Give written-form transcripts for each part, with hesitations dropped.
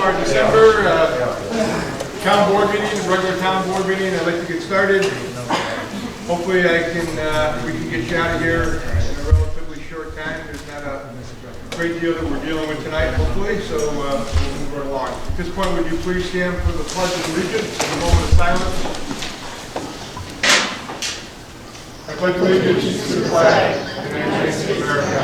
our December town board meeting, regular town board meeting. I'd like to get started. Hopefully we can get you out of here in a relatively short time. There's not a great deal that we're dealing with tonight, hopefully, so we'll move right along. At this point, would you please stand for the Pledge of Allegiance and a moment of silence? I pledge allegiance to the flag of the United States of America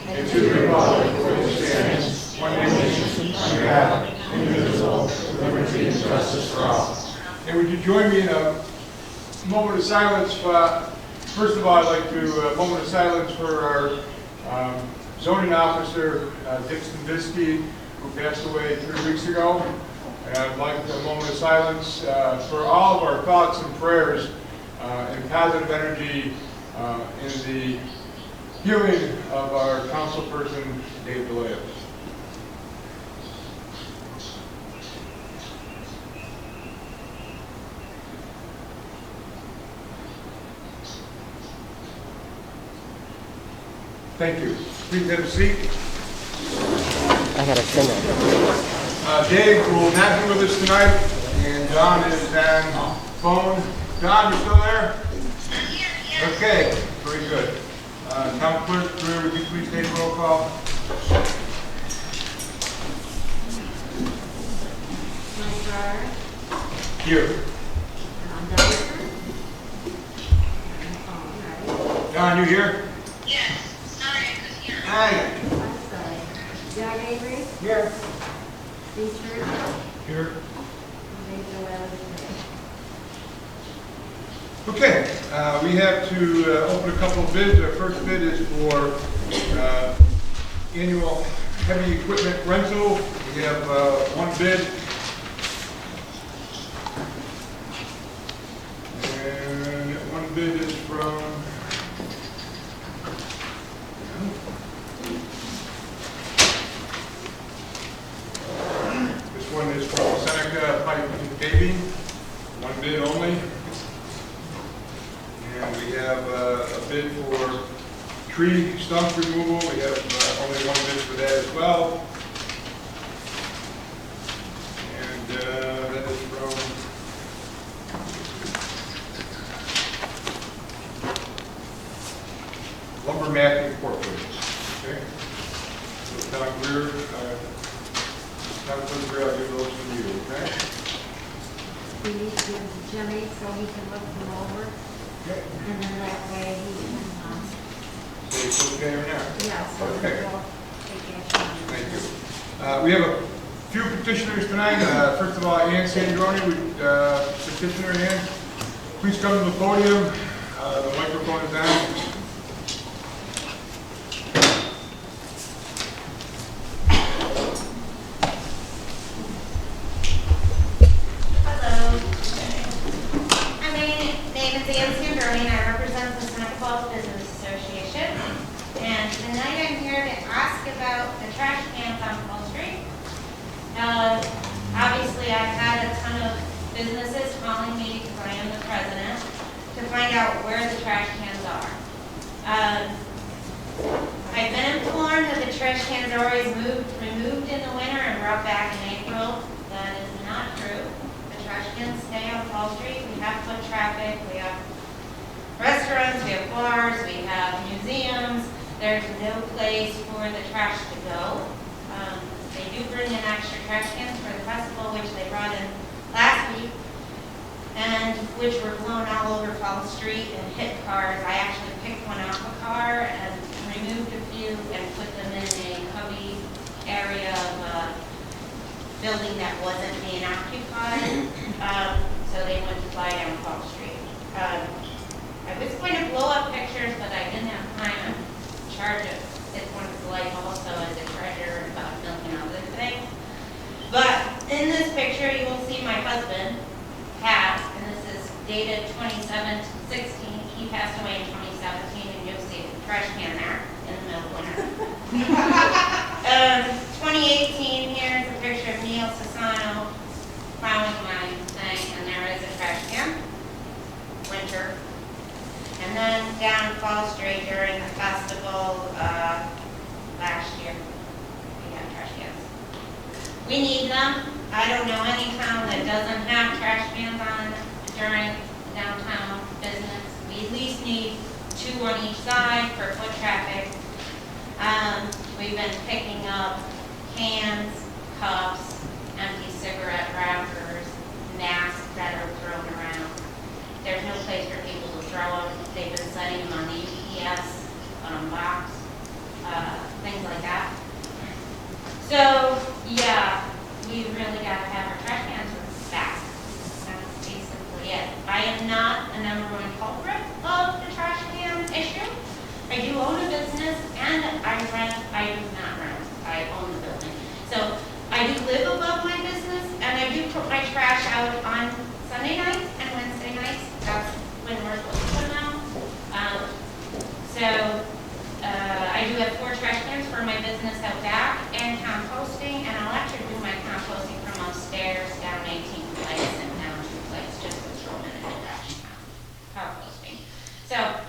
and to the republic for which it stands, one nation, under God, indivisible, with liberty and justice for all. And would you join me in a moment of silence? First of all, I'd like to a moment of silence for our zoning officer, Dixon Visky, who passed away 3 weeks ago. And I'd like a moment of silence for all of our thoughts and prayers and positive energy in the healing of our councilperson, Dave DeLeo. Thank you. Please have a seat. I got a singer. Dave will not be with us tonight, and John is on phone. John, you still there? Okay, very good. Town Clerk, would you please take roll call? Here. John, you here? Yes. Sorry, I couldn't hear. Hi. I'm sorry. Doug Avery? Here. Steve Church? Here. Major Wells? Okay, we have to open a couple of bids. Our first bid is for annual heavy equipment rental. We have one bid. And one bid is from this one is from Seneca Pipe and Paving. One bid only. And we have a bid for tree stump removal. We have only one bid for that as well. And that is from Lumbermac Incorporated. Okay. So Tom Greer, I'll give those to you, okay? We need to give Jimmy so he can look them over. Okay. And then that way he can, So it's okay or not? yeah, so Okay. we'll take action. Thank you. We have a few petitioners tonight. First of all, Ann Sandroni, petitioner Ann. Please come to the podium. The microphone is on. Obviously, I've had a ton of businesses calling me because I am the president to find out where the trash cans are. I've been informed that the trash cans are always removed in the winter and brought back in April. That is not true. The trash cans stay on Fall Street. We have foot traffic. We have restaurants. We have bars. We have museums. There's no place for the trash to go. They do bring in extra trash cans for the festival, which they brought in last week, and which were blown all over Fall Street and hit cars. I actually picked one off a car and removed a few and put them in a cubby area of a building that wasn't being occupied, so they wouldn't fly down Fall Street. I was going to blow up pictures, but I didn't have time to charge it. It's one of the light also as a treasure and about a million other things. But in this picture, you will see my husband, Pat, and this is dated 27/16. He passed away in 2017, and you'll see the trash can there in the middle of winter. 2018, here's a picture of Neil Sassano plowing my thing, and there is a trash can, winter. And then down Fall Street during the festival last year, we had trash cans. We need them. I don't know any town that doesn't have trash cans on during downtown business. We at least need 2 on each side for foot traffic. We've been picking up cans, cups, empty cigarette wrappers, masks that are thrown around. There's no place for people to throw them. They've been setting them on the UPS, on a box, things like that. So, yeah, we really got to have our trash cans back. That's basically it. I am not the #1 culprit of the trash can issue. I do own a business and I do not rent, I own the building. So I do live above my business and I do put my trash out on Sunday nights and Wednesday nights. That's when we're supposed to put them out. I do have 4 trash cans for my business out back and composting, and I'll actually do my composting from upstairs down 18 flights and down 2 flights just to throw them in the trash composting. So,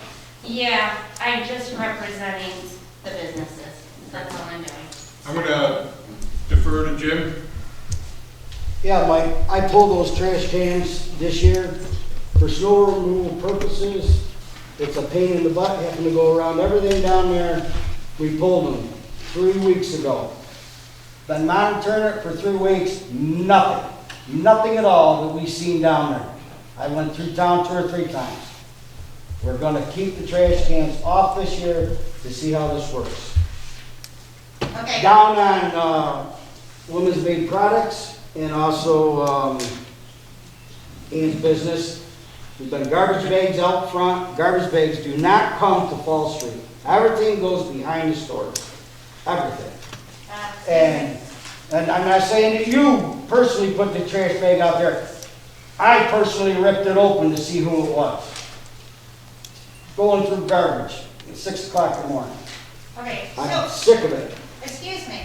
yeah, I'm just representing the businesses. That's all I'm doing. I'm gonna defer to Jim. Yeah, Mike, I pulled those trash cans this year for snow removal purposes. It's a pain in the butt having to go around everything down there. We pulled them 3 weeks ago. Been monitoring it for 3 weeks, nothing at all that we've seen down there. I went through town 2 or 3 times. We're gonna keep the trash cans off this year to see how this works. Okay. Down on Women's Made Products and also Ian's business, we've done garbage bags out front. Garbage bags do not come to Fall Street. Everything goes behind the store. Everything. And I'm not saying that you personally put the trash bag out there. I personally ripped it open to see who it was. Going through garbage at 6 o'clock in the morning. Okay, I'm so, sick of it. excuse me.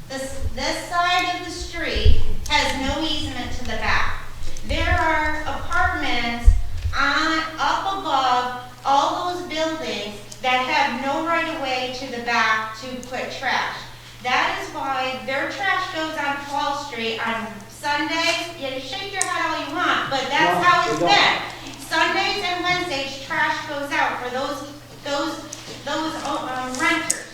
This side of the street has no easement to the back. There are apartments up above all those buildings that have no right of way to the back to put trash. That is why their trash goes on Wall Street on Sundays. You shake your head all you want, but that's No, how it's they don't. been. Sundays and Wednesdays, trash goes out for those renters.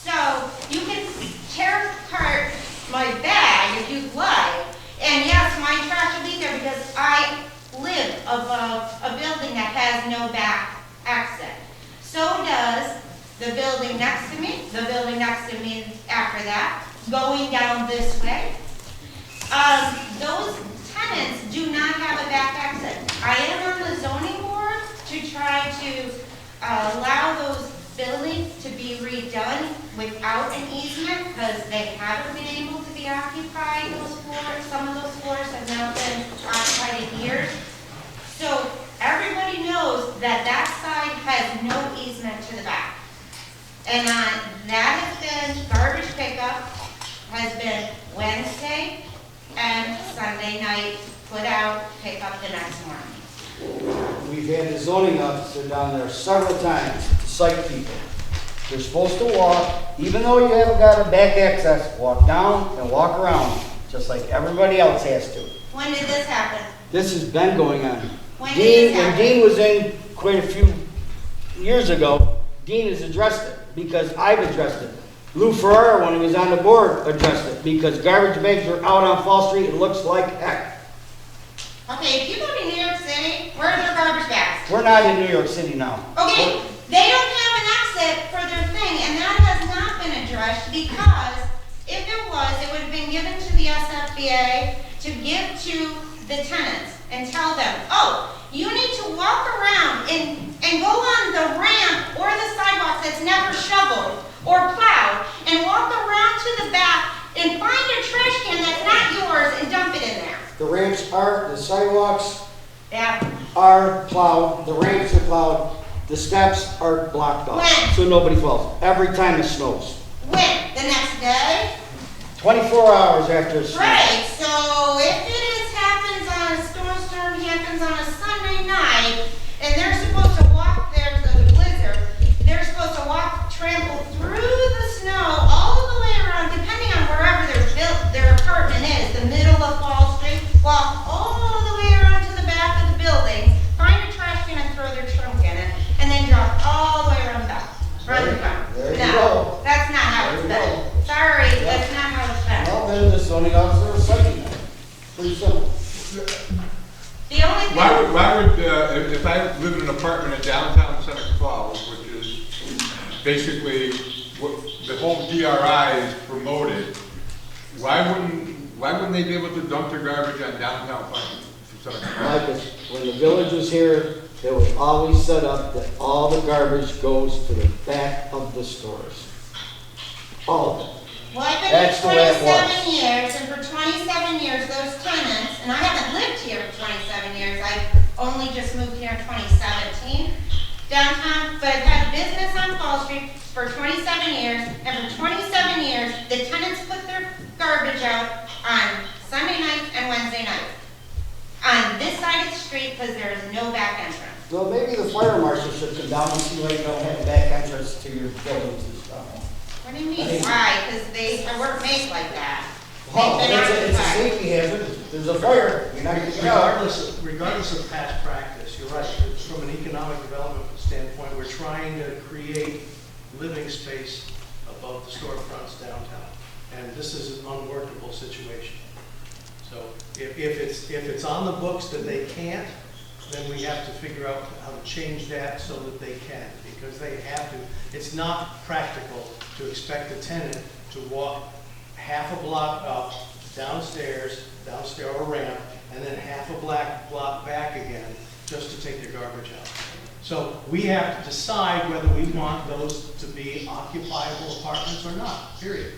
So you can tear apart my bag if you'd like, and yes, my trash will be there because I live above a building that has no back exit. So does the building next to me, the building next to me after that, going down this way. Those tenants do not have a back exit. I am on the zoning board to try to allow those buildings to be redone without an easement because they haven't been able to be occupied, those floors. Some of those floors have now been occupied in years. So everybody knows that that side has no easement to the back. And that has been, garbage pickup has been Wednesday and Sunday night, put out, pick up the next morning. We've had the zoning officer down there several times to cite people. They're supposed to walk, even though you haven't got a back access, walk down and walk around, just like everybody else has to. When did this happen? This has been going on. When did this When happen? Dean was in quite a few years ago, Dean has addressed it, because I've addressed it. Lou Ferrara, when he was on the board, addressed it, because garbage bags are out on Fall Street, it looks like heck. Okay, if you go to New York City, where are their garbage bags? We're not in New York City now. Okay, they don't have an exit for their thing, and that has not been addressed because if it was, it would have been given to the SFBA to give to the tenants and tell them, oh, you need to walk around and go on the ramp or the sidewalk that's never shoveled or plowed and walk around to the back and find a trash can that's not yours and dump it in there. The ramps are, the sidewalks Yeah. are plowed, the ramps are plowed, the steps are blocked off, When? so nobody falls, every time it snows. When? The next day? 24 hours after it snows. Right, so if it happens on a storm happens on a Sunday night, and they're supposed to walk there to the blizzard, they're supposed to trample through the snow all the way around, depending on wherever their Falls, which is basically what the whole DRI is promoted, why wouldn't they be able to dump their garbage on downtown Putnam? Like when the village was here, it was always set up that all the garbage goes to the back of the stores. All of it. Well, I've been That's the here way it 27 years, and for 27 years, those tenants, and I haven't lived here for 27 years, I only just moved here in 2017, downtown, but I've had a business on Fall Street for 27 years, and for 27 years, the tenants put their garbage out on Sunday nights and Wednesday nights on this side of the street because there is no back entrance. Well, maybe the fire marshal should come down and see why you don't have back entrance to your buildings and stuff. What do you mean, why? Because they weren't made like that. Oh, They've been it's a occupied. safety hazard. There's a fire. You're not gonna get out. Regardless of past practice, you're right, from an economic development standpoint, we're trying to create living space above the storefronts downtown. And this is an unworkable situation. So if it's on the books that they can't, then we have to figure out how to change that so that they can, because they have to. It's not practical to expect a tenant to walk half a block up, downstairs or ramp, and then half a block back again just to take their garbage out. So we have to decide whether we want those to be occupiable apartments or not, period.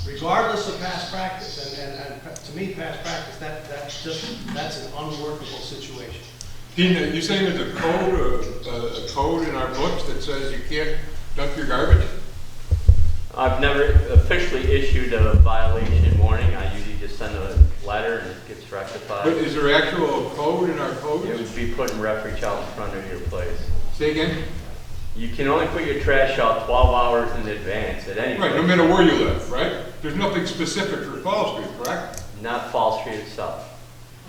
Regardless of past practice, and to me, past practice, that's an unworkable situation. Dean, you saying there's a code in our books that says you can't dump your garbage? I've never officially issued a violation warning. I usually just send a letter and it gets rectified. But is there actual code in our codes? It would be putting refuge out in front of your place. Say again? You can only put your trash out 12 hours in advance at any Right, no place. matter where you live, right? There's nothing specific for Fall Street, correct? Not Fall Street itself.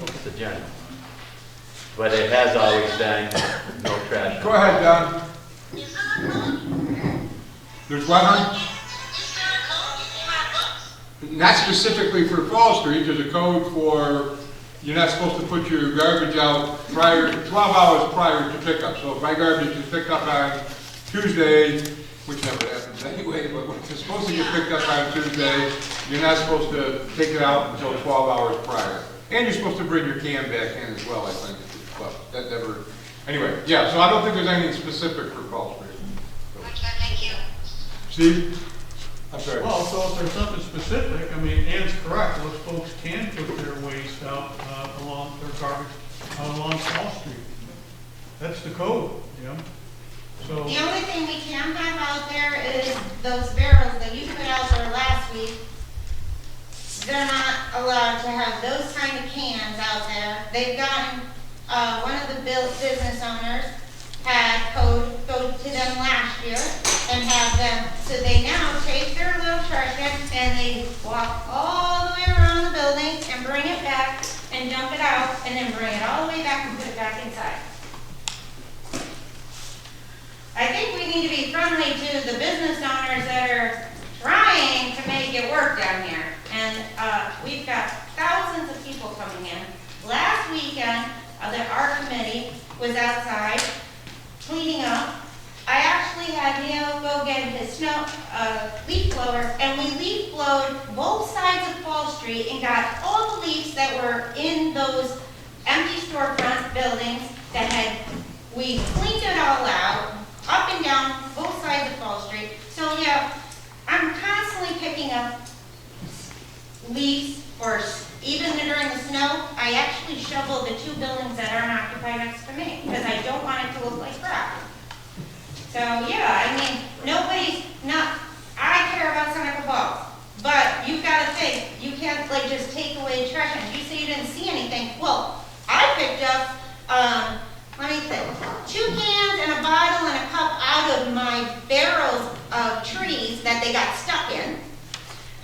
It's the general. But it has always been no trash. Go ahead, Don. There's what, hon? Not specifically for Fall Street, there's a code for, you're not supposed to put your garbage out 12 hours prior to pickup. So if my garbage is picked up on Tuesday, which never happens anyway, but when it's supposed to get picked up on Tuesday, you're not supposed to take it out until 12 hours prior. And you're supposed to bring your can back in as well, I think. But that never, anyway, yeah, so I don't think there's anything specific for Fall Street. Okay, thank you. Steve? I'm sorry. Well, so if there's something specific, I mean, Ann's correct, those folks can put their waste out along their garbage along Wall Street. That's the code, you know? So, The only thing we can have out there is those barrels that you put out there last week. They're not allowed to have those kind of cans out there. They've gotten, one of the business owners had code go to them last year and have them, so they now take their little trash cans and they walk all the way around the building and bring it back and dump it out and then bring it all the way back and put it back inside. I think we need to be friendly to the business owners that are trying to make it work down here. And we've got thousands of people coming in. Last weekend, our committee was outside cleaning up. I actually had Neil go get his leaf blower, and we leaf blowed both sides of Fall Street and got all the leaves that were in those empty storefront buildings we cleaned it all out, up and down both sides of Fall Street. So yeah, I'm constantly picking up leaves, or even during the snow, I actually shoveled the 2 buildings that aren't occupied next to me, because I don't want it to look like crap. So yeah, I mean, I care about Seneca Falls, but you've got to think, you can't like just take away trash cans. You say you didn't see anything. Well, I picked up, let me think, 2 cans and a bottle and a cup out of my barrels of trees that they got stuck in.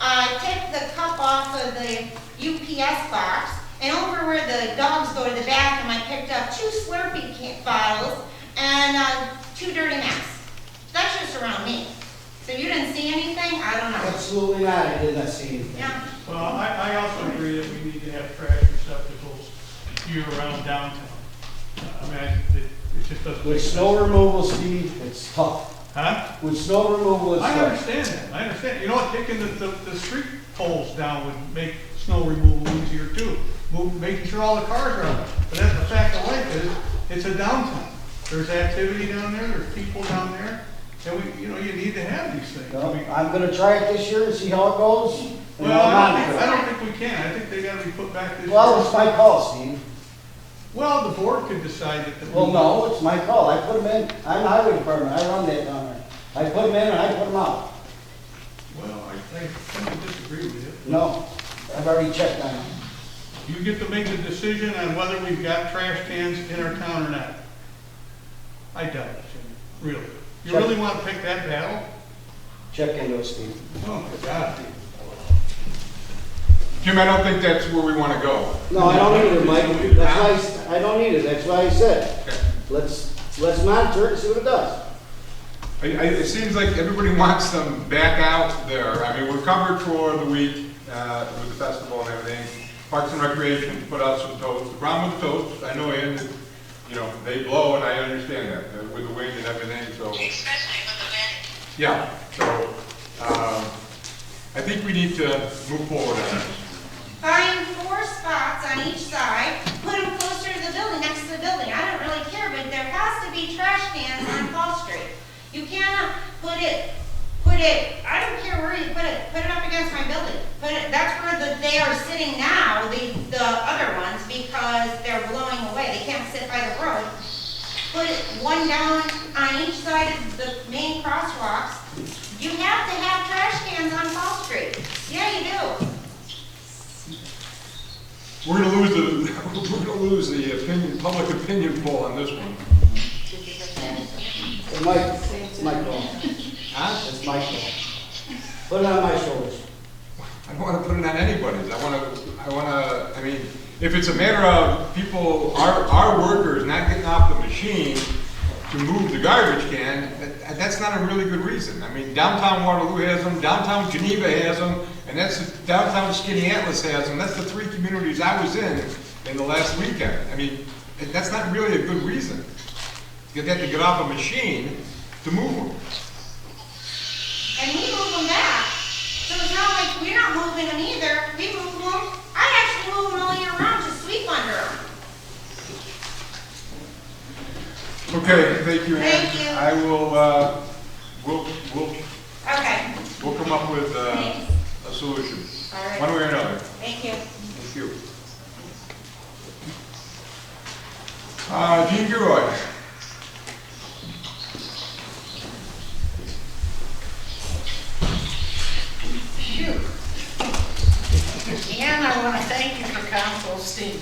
I took the cup off of the UPS box, and over where the dogs go to the bathroom, I picked up 2 Slurpee bottles and 2 dirty mats. That's just around me. So you didn't see anything? I don't know. Absolutely not, I did not see anything. Yeah. well, I also agree that we need to have trash receptacles year-round downtown. I mean, it just doesn't. With snow removal, Steve, it's tough. Huh? With snow removal, it's I tough. understand that, I understand. You know what, taking the street poles down would make snow removal easier too. Making sure all the cars are out. But that's the fact of life is, it's a downtown. There's activity down there, there's people down there, and you need to have these things. No, I mean, I'm gonna try it this year and see how it goes. and well, I'll I monitor it. don't think we can. I think they gotta be put back this year. Well, it's my call, Steve. Well, the board could decide that. Well, no, it's my call. I put them in. I'm the highway department. I run that down there. I put them in and I put them out. Well, I tend to disagree with you. No, I've already checked on it. You get to make the decision on whether we've got trash cans in our town or not. I doubt it, Jimmy. Really. You Check. really want to pick that battle? Check into it, Steve. Oh, my God. Jim, I don't think that's where we want to go. No, I don't need it, Mike. That's why I don't need it. That's why I said, Okay. let's monitor it and see what it does. It seems like everybody wants them back out there. I mean, we're covered for the week with the festival and everything. Parks and Recreation put out some totes. The problem with the totes, I know, and they blow, and I understand that with the wind and everything. So Especially with the wind. yeah, so I think we need to move forward on this. Find 4 spots on each side, put them closer to the building, next to the building. I don't really care, but there has to be trash cans on Fall Street. You cannot put it, I don't care where you put it up against my building. That's where they are sitting now, the other ones, because they're blowing away. They can't sit by the road. Put one down on each side of the main crosswalks. You have to have trash cans on Fall Street. Yeah, you do. We're going to lose the public opinion poll on this one. Hey, Mike, it's my call. Huh? It's my call. Put it on my shoulders. I don't want to put it on anybody's. I mean, if it's a matter of people, our workers not getting off the machine to move the garbage can, that's not a really good reason. I mean, downtown Waterloo has them, downtown Geneva has them, and downtown Skinny Atlas has them. That's the 3 communities I was in the last weekend. I mean, that's not really a good reason. You have to get off a machine to move them. And we move them back. So it's not like we're not moving them either. We move them. I actually move them all year round to sweep under them. Okay, thank you, Ann. Thank you. I will, Okay. we'll come up with Thanks. a solution, All right. one way or another. Thank you. Thank you. Gene Giroy. Phew. And I want to thank you for composting.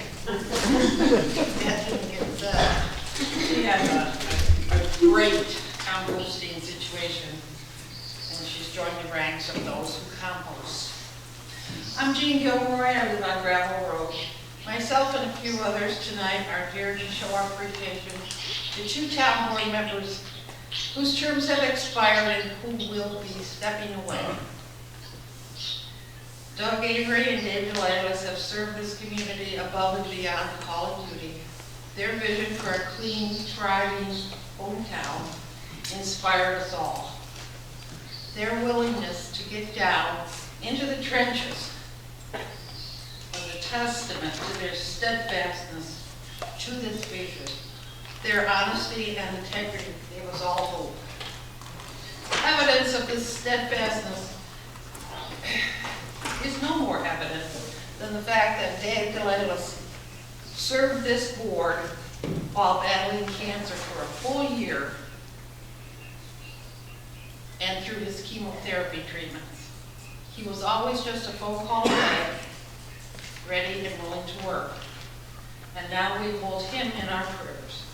That didn't get done. She has a great composting situation, and she's joined the ranks of those who compost. I'm Jean Gilroy. I live on Gravel Road. Myself and a few others tonight are here to show our appreciation to 2 town board members whose terms have expired and who will be stepping away. Doug Avery and David Lilas have served this community above and beyond the call of duty. Their vision for a clean, thriving hometown inspired us all. Their willingness to get down into the trenches was a testament to their steadfastness to this vision. Their honesty and integrity gave us all hope. Evidence of this steadfastness is no more evident than the fact that Dave DeLelis served this board while battling cancer for a full year and through his chemotherapy treatments. He was always just a phone call away, ready and willing to work. And now we hold him in our prayers.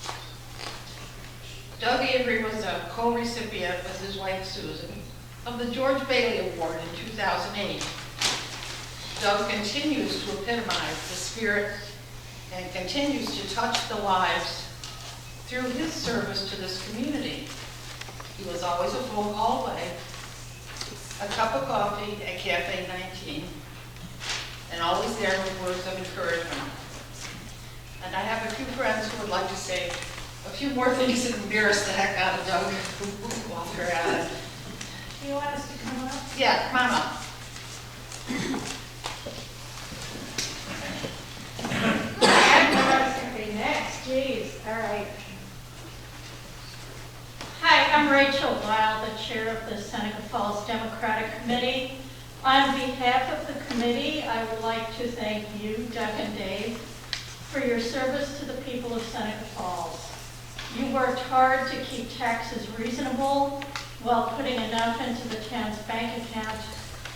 Doug Avery was a co-recipient with his wife Susan of the George Bailey Award in 2008. Doug continues to epitomize the spirit and continues to touch the lives through his service to this community. He was always a phone call away, a cup of coffee at Cafe 19, and always there with words of encouragement. And I have a few friends who would like to say a few more things that embarrass the heck out of Doug while we're at it. Do you want us to come up? Yeah, come on up. Okay, next, geez, all right. Hi, I'm Rachel Weil, the chair of the Seneca Falls Democratic Committee. On behalf of the committee, I would like to thank you, Doug and Dave, for your service to the people of Seneca Falls. You worked hard to keep taxes reasonable while putting enough into the town's bank account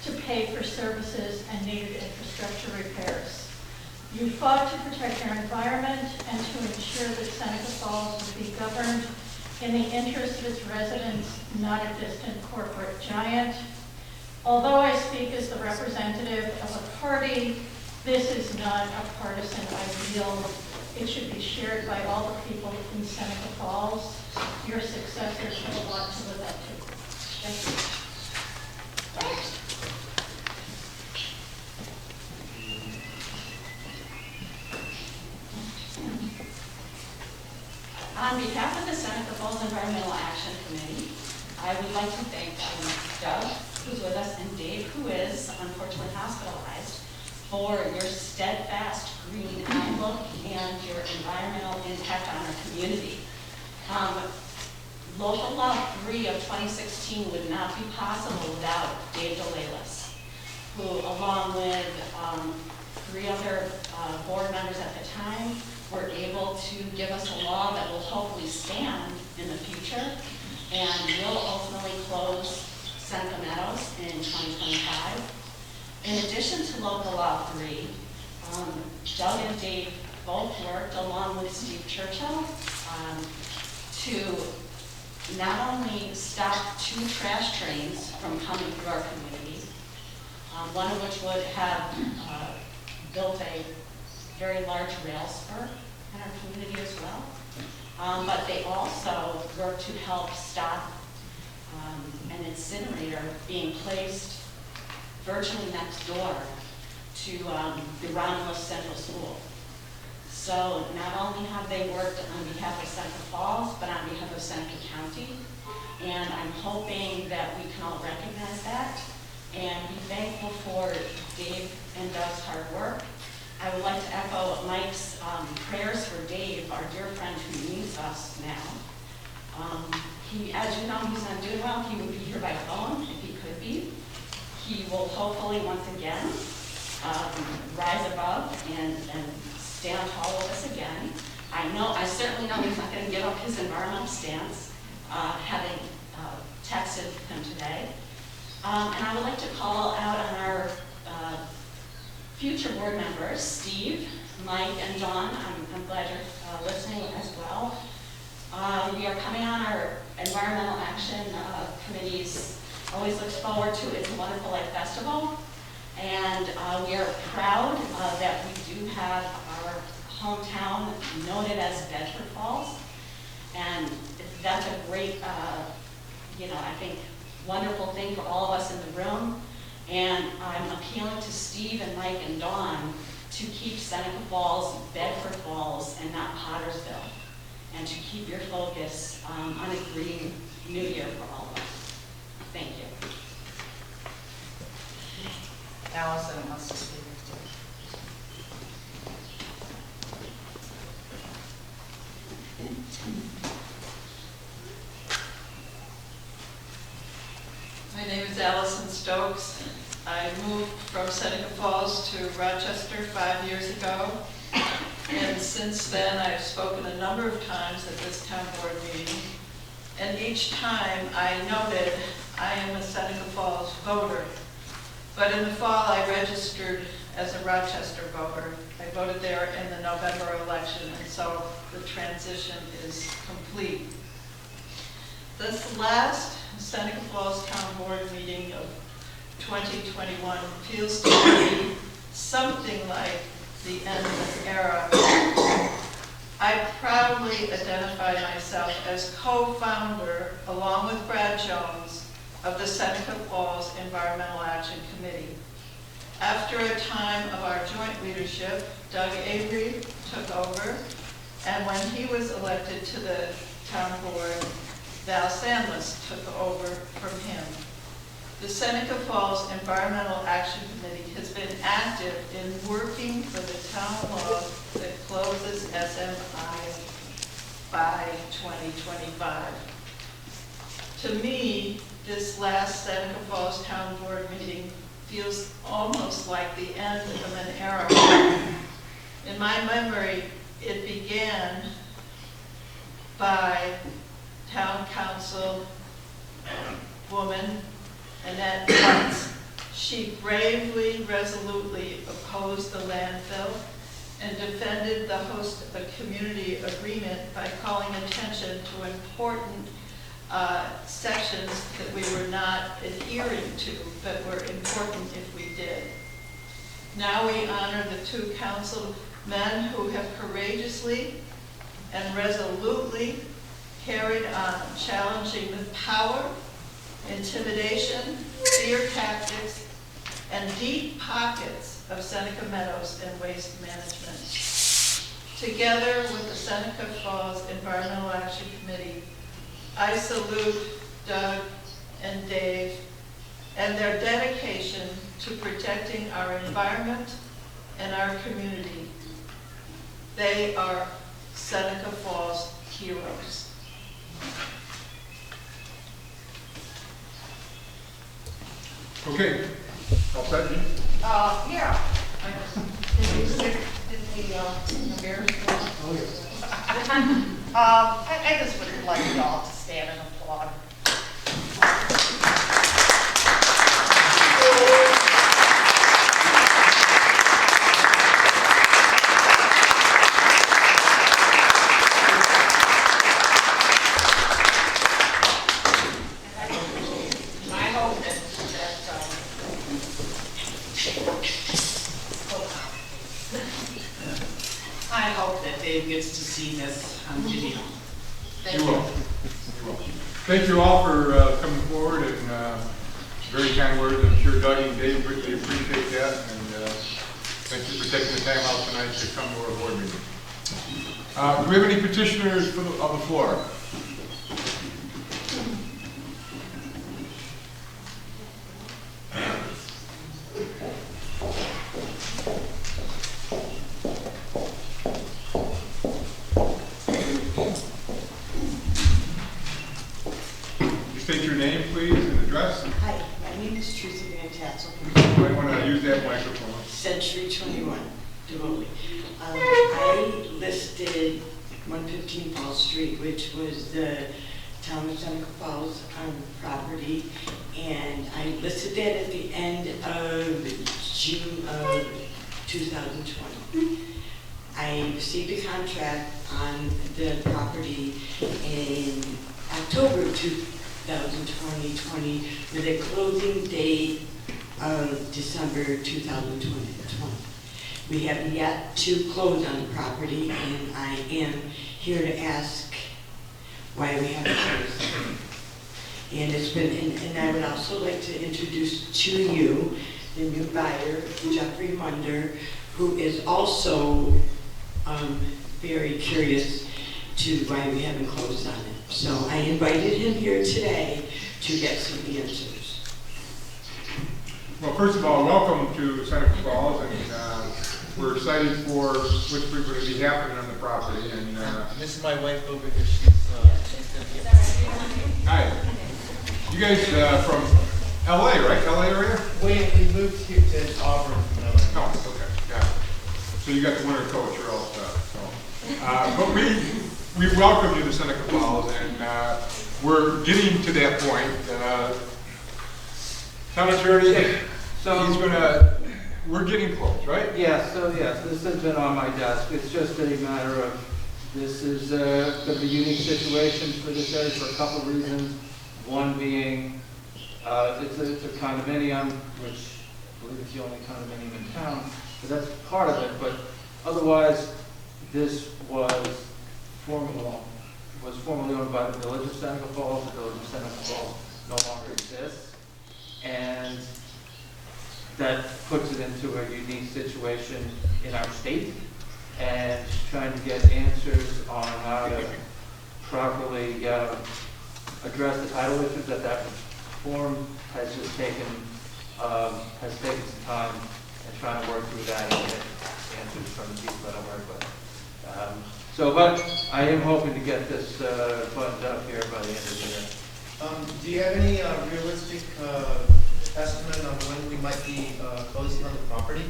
to pay for services and needed infrastructure repairs. You fought to protect our environment and to ensure that Seneca Falls would be governed in the interest of its residents, not a distant corporate giant. Although I speak as the representative of a party, this is not a partisan ideal. It should be shared by all the people in Seneca Falls. Your successors have a lot to live up to. Thank you. On behalf of the Seneca Falls Environmental Action Committee, I would like to thank Doug, who's with us, and Dave, who is unfortunately hospitalized, for your steadfast green outlook and your environmental impact on our community. Local Law 3 of 2016 would not be possible without Dave DeLaylis, who, along with 3 other board members at the time, were able to give us a law that will hopefully stand in the future and will ultimately close Seneca Meadows in 2025. In addition to Local Law 3, Doug and Dave both worked along with Steve Churchill to not only stop 2 trash trains from coming through our community, one of which would have built a very large rail spur in our community as well. But they also work to help stop an incinerator being placed virtually next door to the Romulus Central School. So not only have they worked on behalf of Seneca Falls, but on behalf of Seneca County. And I'm hoping that we can all recognize that and be thankful for Dave and Doug's hard work. I would like to echo Mike's prayers for Dave, our dear friend who needs us now. As you know, he's not doing well. He would be here by phone if he could be. He will hopefully once again rise above and stand tall with us again. I certainly know he's not going to give up his environmental stance, having texted him today. And I would like to call out on our future board members, Steve, Mike, and Dawn. I'm glad you're listening as well. We are coming on our Environmental Action Committee's always looks forward to It's a Wonderful Life Festival. And we are proud that we do have our hometown noted as Bedford Falls. And that's a great, I think, wonderful thing for all of us in the room. And I'm appealing to Steve and Mike and Dawn to keep Seneca Falls, Bedford Falls, and not Pottersville, and to keep your focus on a green new year for all of us. Thank you. Allison wants to speak. My name is Alison Stokes. I moved from Seneca Falls to Rochester 5 years ago. And since then, I've spoken a number of times at this town board meeting. And each time I noted I am a Seneca Falls voter. But in the fall, I registered as a Rochester voter. I voted there in the November election, and so the transition is complete. This last Seneca Falls Town Board meeting of 2021 feels to me something like the end of an era. I proudly identify myself as co-founder, along with Brad Jones, of the Seneca Falls Environmental Action Committee. After a time of our joint leadership, Doug Avery took over, and when he was elected to the town board, Val Sandless took over from him. The Seneca Falls Environmental Action Committee has been active in working for the town law that closes SMI by 2025. To me, this last Seneca Falls Town Board meeting feels almost like the end of an era. In my memory, it began by town council woman Annette Watts. She bravely, resolutely opposed the landfill and defended the host of a community agreement by calling attention to important sections that we were not adhering to, but were important if we did. Now we honor the two councilmen who have courageously and resolutely carried on challenging the power, intimidation, fear tactics, and deep pockets of Seneca Meadows and waste management. Together with the Seneca Falls Environmental Action Committee, I salute Doug and Dave and their dedication to protecting our environment and our community. They are Seneca Falls heroes. Okay, all set? Yeah. Did you stick in the embarrassment? Oh, yes. I just would like you all to stand and applaud. I hope that Dave gets to see this on video. You will. You will. Thank you all for coming forward and very kind words. I'm sure Doug and Dave greatly appreciate that. And thank you for taking the time out tonight to come to our board meeting. Do we have any petitioners on the floor? State your name, please, and address. Hi, my name is Teresa Van Tassel You might want to use that microphone. from Century 21, Tivoli. I listed 115 Falls Street, which was the town of Seneca Falls property, and I listed that at the end of June of 2020. I received a contract on the property in October of 2020 with a closing date of December 2020. We have yet to close on the property, and I am here to ask why we haven't closed. And it's been, and I would also like to introduce to you the new buyer, Jeffrey Munder, who is also very curious to why we haven't closed on it. So I invited him here today to get some answers. Well, first of all, welcome to Seneca Falls, and we're excited for what's going to be happening on the property. And this is my wife over here. She's gonna be. hi, you guys from LA, right? LA area? We moved here to Auburn from LA. Oh, okay, got it. So you got the winter coat, you're all set. So, but we welcome you to Seneca Falls, and we're getting to that point. Town attorney, we're getting close, right? Yes, so yes, this has been on my desk. It's just a matter of, this is going to be a unique situation for this area for a couple of reasons. One being, it's a condominium, which I believe is the only condominium in town, but that's part of it. But otherwise, this was formerly owned by the Village of Seneca Falls. The Village of Seneca Falls no longer exists, and that puts it into a unique situation in our state, and trying to get answers on how to properly address the title issues, that form has just taken, has taken some time and trying to work through that and get answers from the people that I work with. But I am hoping to get this buttoned up here by the end of the year. Do you have any realistic estimate on when we might be closing on the property?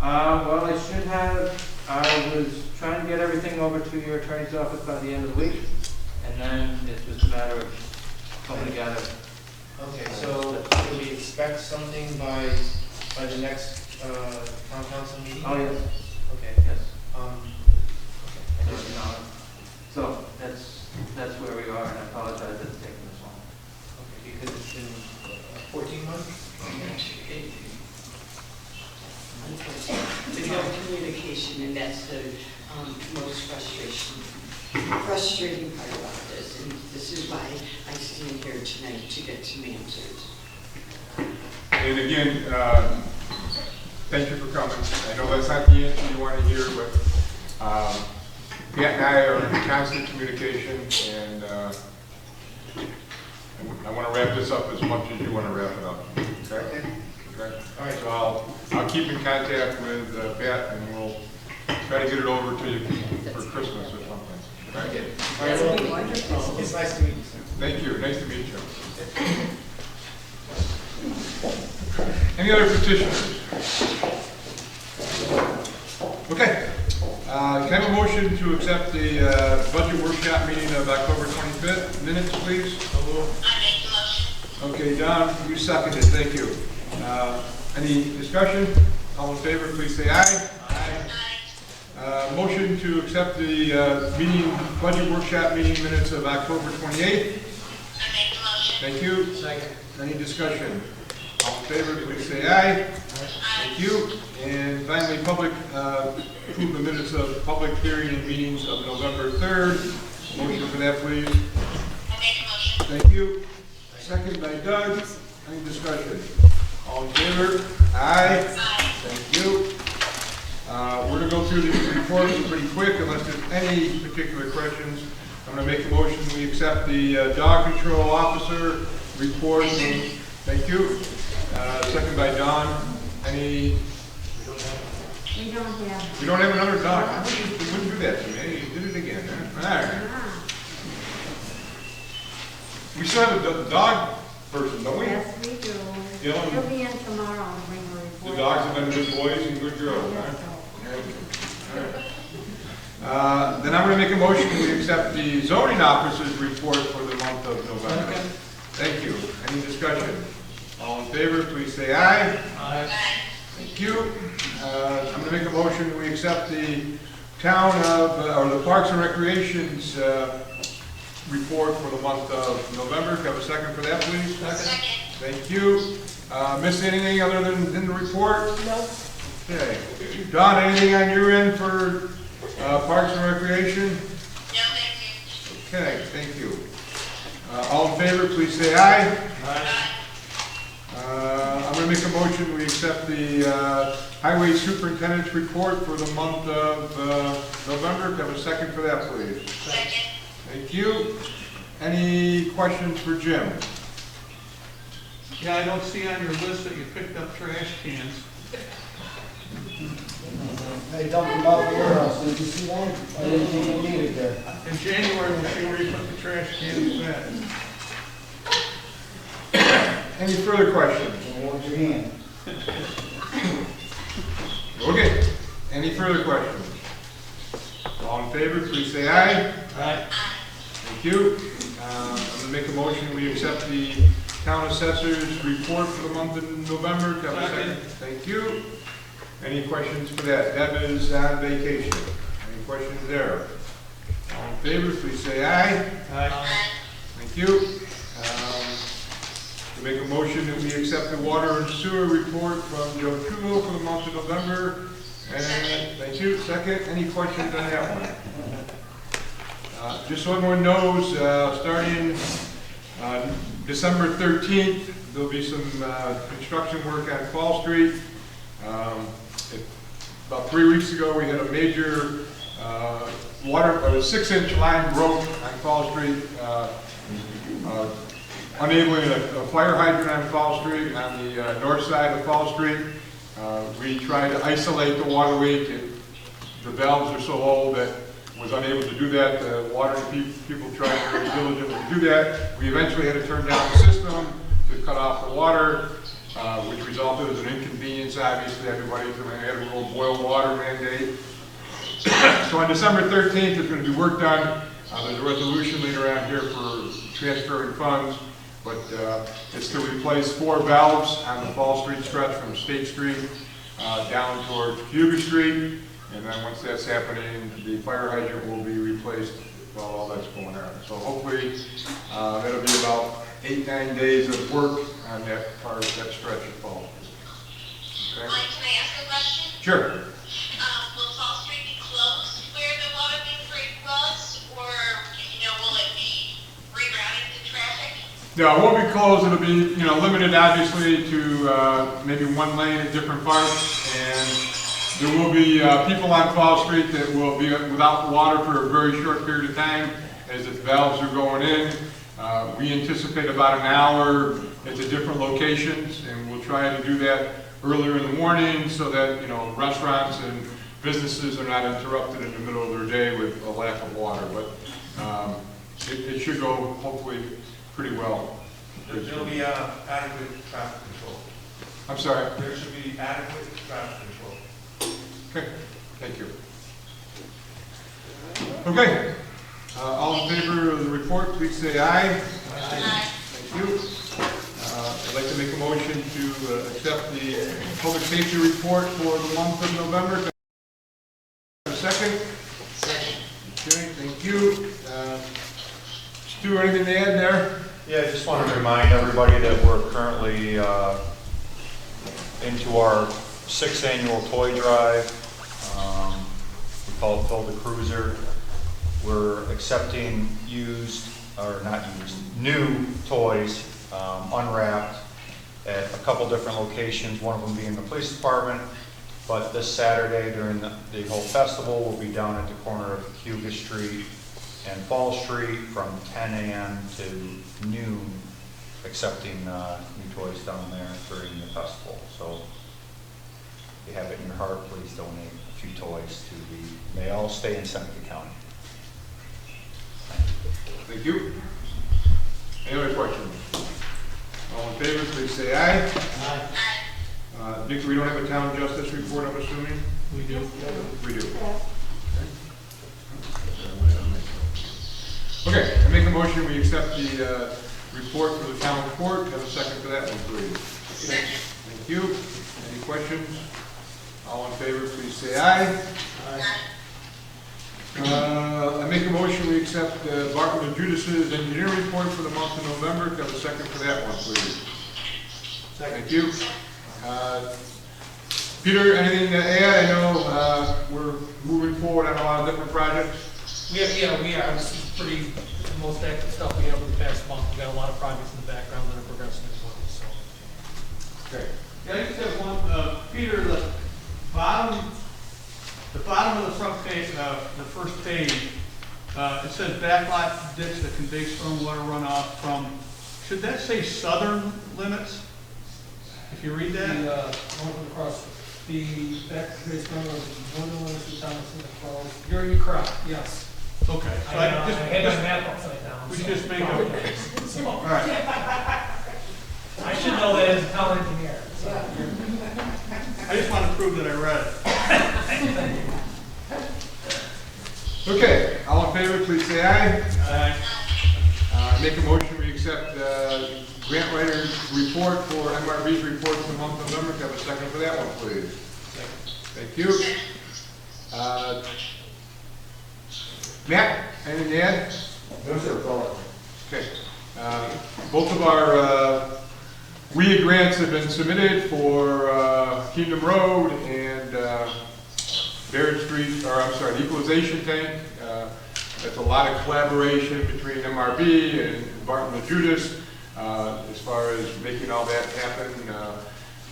Well, I should have. I was trying to get everything over to your attorney's office by the end of the week, and then it's just a matter of coming together. Okay, so can we expect something by the next town council meeting? Oh, yes. Okay. Yes. Okay. So that's where we are, and I apologize that it's taking this long. Okay, because it's been 14 months? There's no communication, and that's the most frustrating part about this. And this is why I stand here tonight to get some answers. And again, thank you for coming. I know that's not the answer you want to hear, but Pat and I are in constant communication, and I want to wrap this up as much as you want to wrap it up. Okay? Okay. All right. So I'll keep in contact with Pat, and we'll try to get it over to you for Christmas or something. Okay? All right. Well, it's nice to meet you, sir. Thank you. Nice to meet you. Any other petitioners? Okay. Can I have a motion to accept the budget workshop meeting of October 25th? Minutes, please. I make the motion. Okay, Don, you seconded. Thank you. Any discussion? All in favor, please say aye. Aye. Motion to accept the budget workshop meeting minutes of October 28th. I make the motion. Thank you. Second. Any discussion? All in favor, please say aye. Thank you. And finally, public, approve the minutes of public hearing and meetings of November 3rd. Motion for that, please. I make a motion. Thank you. Second by Doug. Any discussion? All in favor? Aye. Thank you. We're going to go through these reports pretty quick unless there's any particular questions. I'm going to make a motion we accept the dog control officer report. Thank you. Second by Don. Any? We don't have another dog. You wouldn't do that to me. You did it again. Huh? All right. We still have a dog person, don't we? Yes, we do. Dylan? He'll be in tomorrow to bring a report. The dogs have been good boys and good girls, huh? Then I'm going to make a motion to accept the zoning officer's report for the month of November. Thank you. Any discussion? All in favor, please say aye. Aye. Thank you. I'm going to make a motion we accept the town of, or the Parks and Recreation's report for the month of November. Can I have a second for that, please? Second. Thank you. Missed anything other than in the report? No. Okay. Don, anything on your end for Parks and Recreation? No, thank you. Okay, thank you. All in favor, please say aye. Aye. I'm going to make a motion we accept the Highway Superintendent's report for the month of November. Can I have a second for that, please? Second. Thank you. Any questions for Jim? Yeah, I don't see on your list that you picked up trash cans. They dumped them out the warehouse, did you see that? I didn't think you needed there. In January, we'll see where you put the trash cans back. Any further questions? Hold your hand. Okay. Any further questions? All in favor, please say aye. Aye. Thank you. I'm going to make a motion we accept the town assessor's report for the month of November. Can I have a second? Thank you. Any questions for that? Deb is on vacation. Any questions there? All in favor, please say aye. Aye. Thank you. To make a motion that we accept the water and sewer report from Joe Chulo for the month of November. And thank you. Second, any questions on that one? Just so everyone knows, starting December 13th, there'll be some construction work on Fall Street. About 3 weeks ago, we had a major a 6-inch line broke on Fall Street. enabling a fire hydrant on Fall Street, on the north side of Fall Street. We tried to isolate the water leak. The valves are so old that was unable to do that. The water people tried very diligently to do that. We eventually had to turn down the system to cut off the water, which resulted in an inconvenience. Obviously, everybody had a little boil water mandate. So on December 13th, there's going to be work done. There's a resolution later on here for transferring funds, but it's to replace 4 valves on the Fall Street stretch from State Street down towards Cuba Street. And then once that's happening, the fire hydrant will be replaced while all that's going on. So hopefully that'll be about 8-9 days of work on that part of that stretch of Fall Street. Okay? Mike, can I ask a question? Sure. Will Fall Street be closed where the water main break was, or, will it be rerouted to traffic? No, it won't be closed. It'll be, limited obviously to maybe 1 lane at different parts, and there will be people on Fall Street that will be without water for a very short period of time as the valves are going in. We anticipate about an hour at the different locations, and we'll try to do that earlier in the morning so that restaurants and businesses are not interrupted in the middle of their day with a lack of water. But it should go hopefully pretty well. There'll be adequate traffic control. I'm sorry? There should be adequate traffic control. Okay, thank you. Okay, all in favor of the report, please say aye. Aye. Thank you. I'd like to make a motion to accept the public safety report for the month of November. Second? Second. Okay, thank you. Stu, anything to add there? Yeah, I just want to remind everybody that we're currently into our 6th annual toy drive. We call it Fill the Cruiser. We're accepting new toys, unwrapped, at a couple different locations, one of them being the police department. But this Saturday during the whole festival, we'll be down at the corner of Cuba Street and Fall Street from 10 a.m. to noon, accepting new toys down there during the festival. So if you have it in your heart, please donate a few toys to they all stay in Seneca County. Thank you. Any other questions? All in favor, please say aye. Aye. Nick, we don't have a town justice report, I'm assuming? We do. We do. Okay, I make a motion, we accept the report for the town report. Have a second for that one, please. Second. Thank you. Any questions? All in favor, please say aye. Aye. I make a motion, we accept Barton and Judas's engineering report for the month of November. Have a second for that one, please. Second. Thank you. Peter, anything to add? I know we're moving forward on a lot of different projects. We are. This is pretty the most active stuff we have over the past month. We've got a lot of projects in the background that are progressing as well. So. Okay. Yeah, I just have one, Peter, the bottom of the front page, the first page, it says backlot ditch that conveys stormwater runoff from, should that say southern limits? If you read that? Across the back page, you're correct, yes. Okay. So I had my map upside down. We just make a, all right. I should know that as a town engineer. So. I just want to prove that I read it. Okay, all in favor, please say aye. Aye. Make a motion, we accept grant writer's report for MRB's report for the month of November. Can I have a second for that one, please? Second. Thank you. Matt, anything to add? No, sir. Okay. Both of our WIA grants have been submitted for Kingdom Road and Barrett Street, or I'm sorry, the equalization tank. That's a lot of collaboration between MRB and Barton and Judas as far as making all that happen.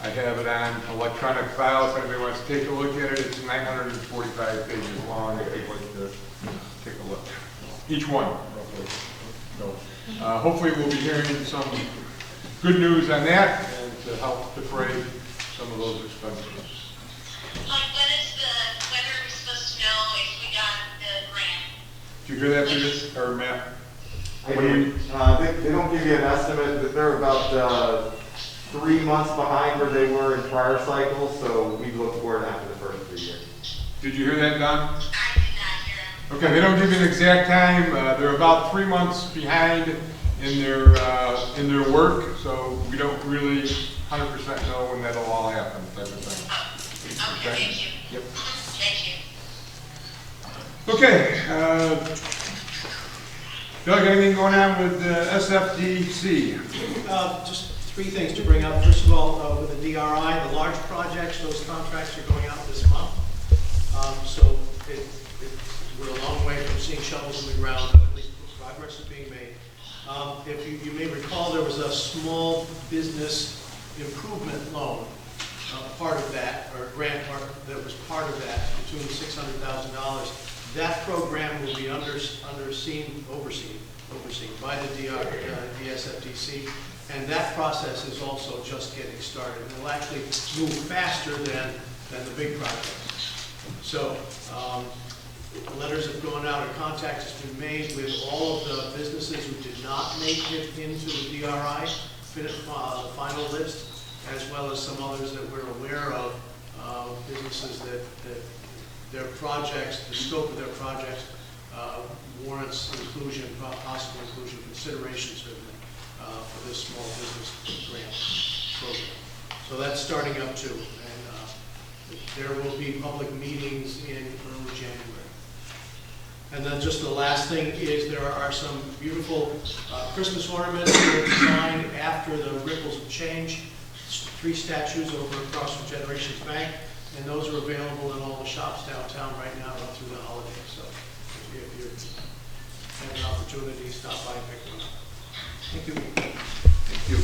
I have it on electronic file if anybody wants to take a look at it. It's 945 pages long if you'd like to take a look. Each one, roughly. So, Hopefully we'll be hearing some good news on that and to help defray some of those expenses. Mike, when are we supposed to know if we got the grant? Did you hear that, Peter or Matt? I did. They don't give you an estimate, but they're about 3 months behind where they were in prior cycles, so we look for it after the first 3 years. Did you hear that, Don? I did not hear him. Okay, they don't give you an exact time. They're about 3 months behind in their work, so we don't really 100% know when that'll all happen, type of thing. Okay, thank you. Yep. Thank you. Okay, Doug, anything going on with SFDC? Just 3 things to bring up. First of all, with the DRI, the large projects, those contracts are going out this month. So we're a long way from seeing shovels in the ground, but at least progress is being made. If you may recall, there was a small business improvement loan, part of that, or grant that was part of that, between $600,000. That program will be overseen by the SFDC, and that process is also just getting started. It will actually move faster than the big projects. So letters have gone out, and contact has been made with all of the businesses who did not make it into the DRI, the final list, as well as some others that we're aware of, businesses that their projects, the scope of their projects warrants inclusion, possible inclusion, consideration certainly, for this small business grant program. So that's starting up too, and there will be public meetings in early January. And then just the last thing is there are some beautiful Christmas ornaments that were designed after the ripples of change, 3 statues over across from Generations Bank, and those are available in all the shops downtown right now up through the holidays. So if you have an opportunity, stop by and pick one up. Thank you. Thank you.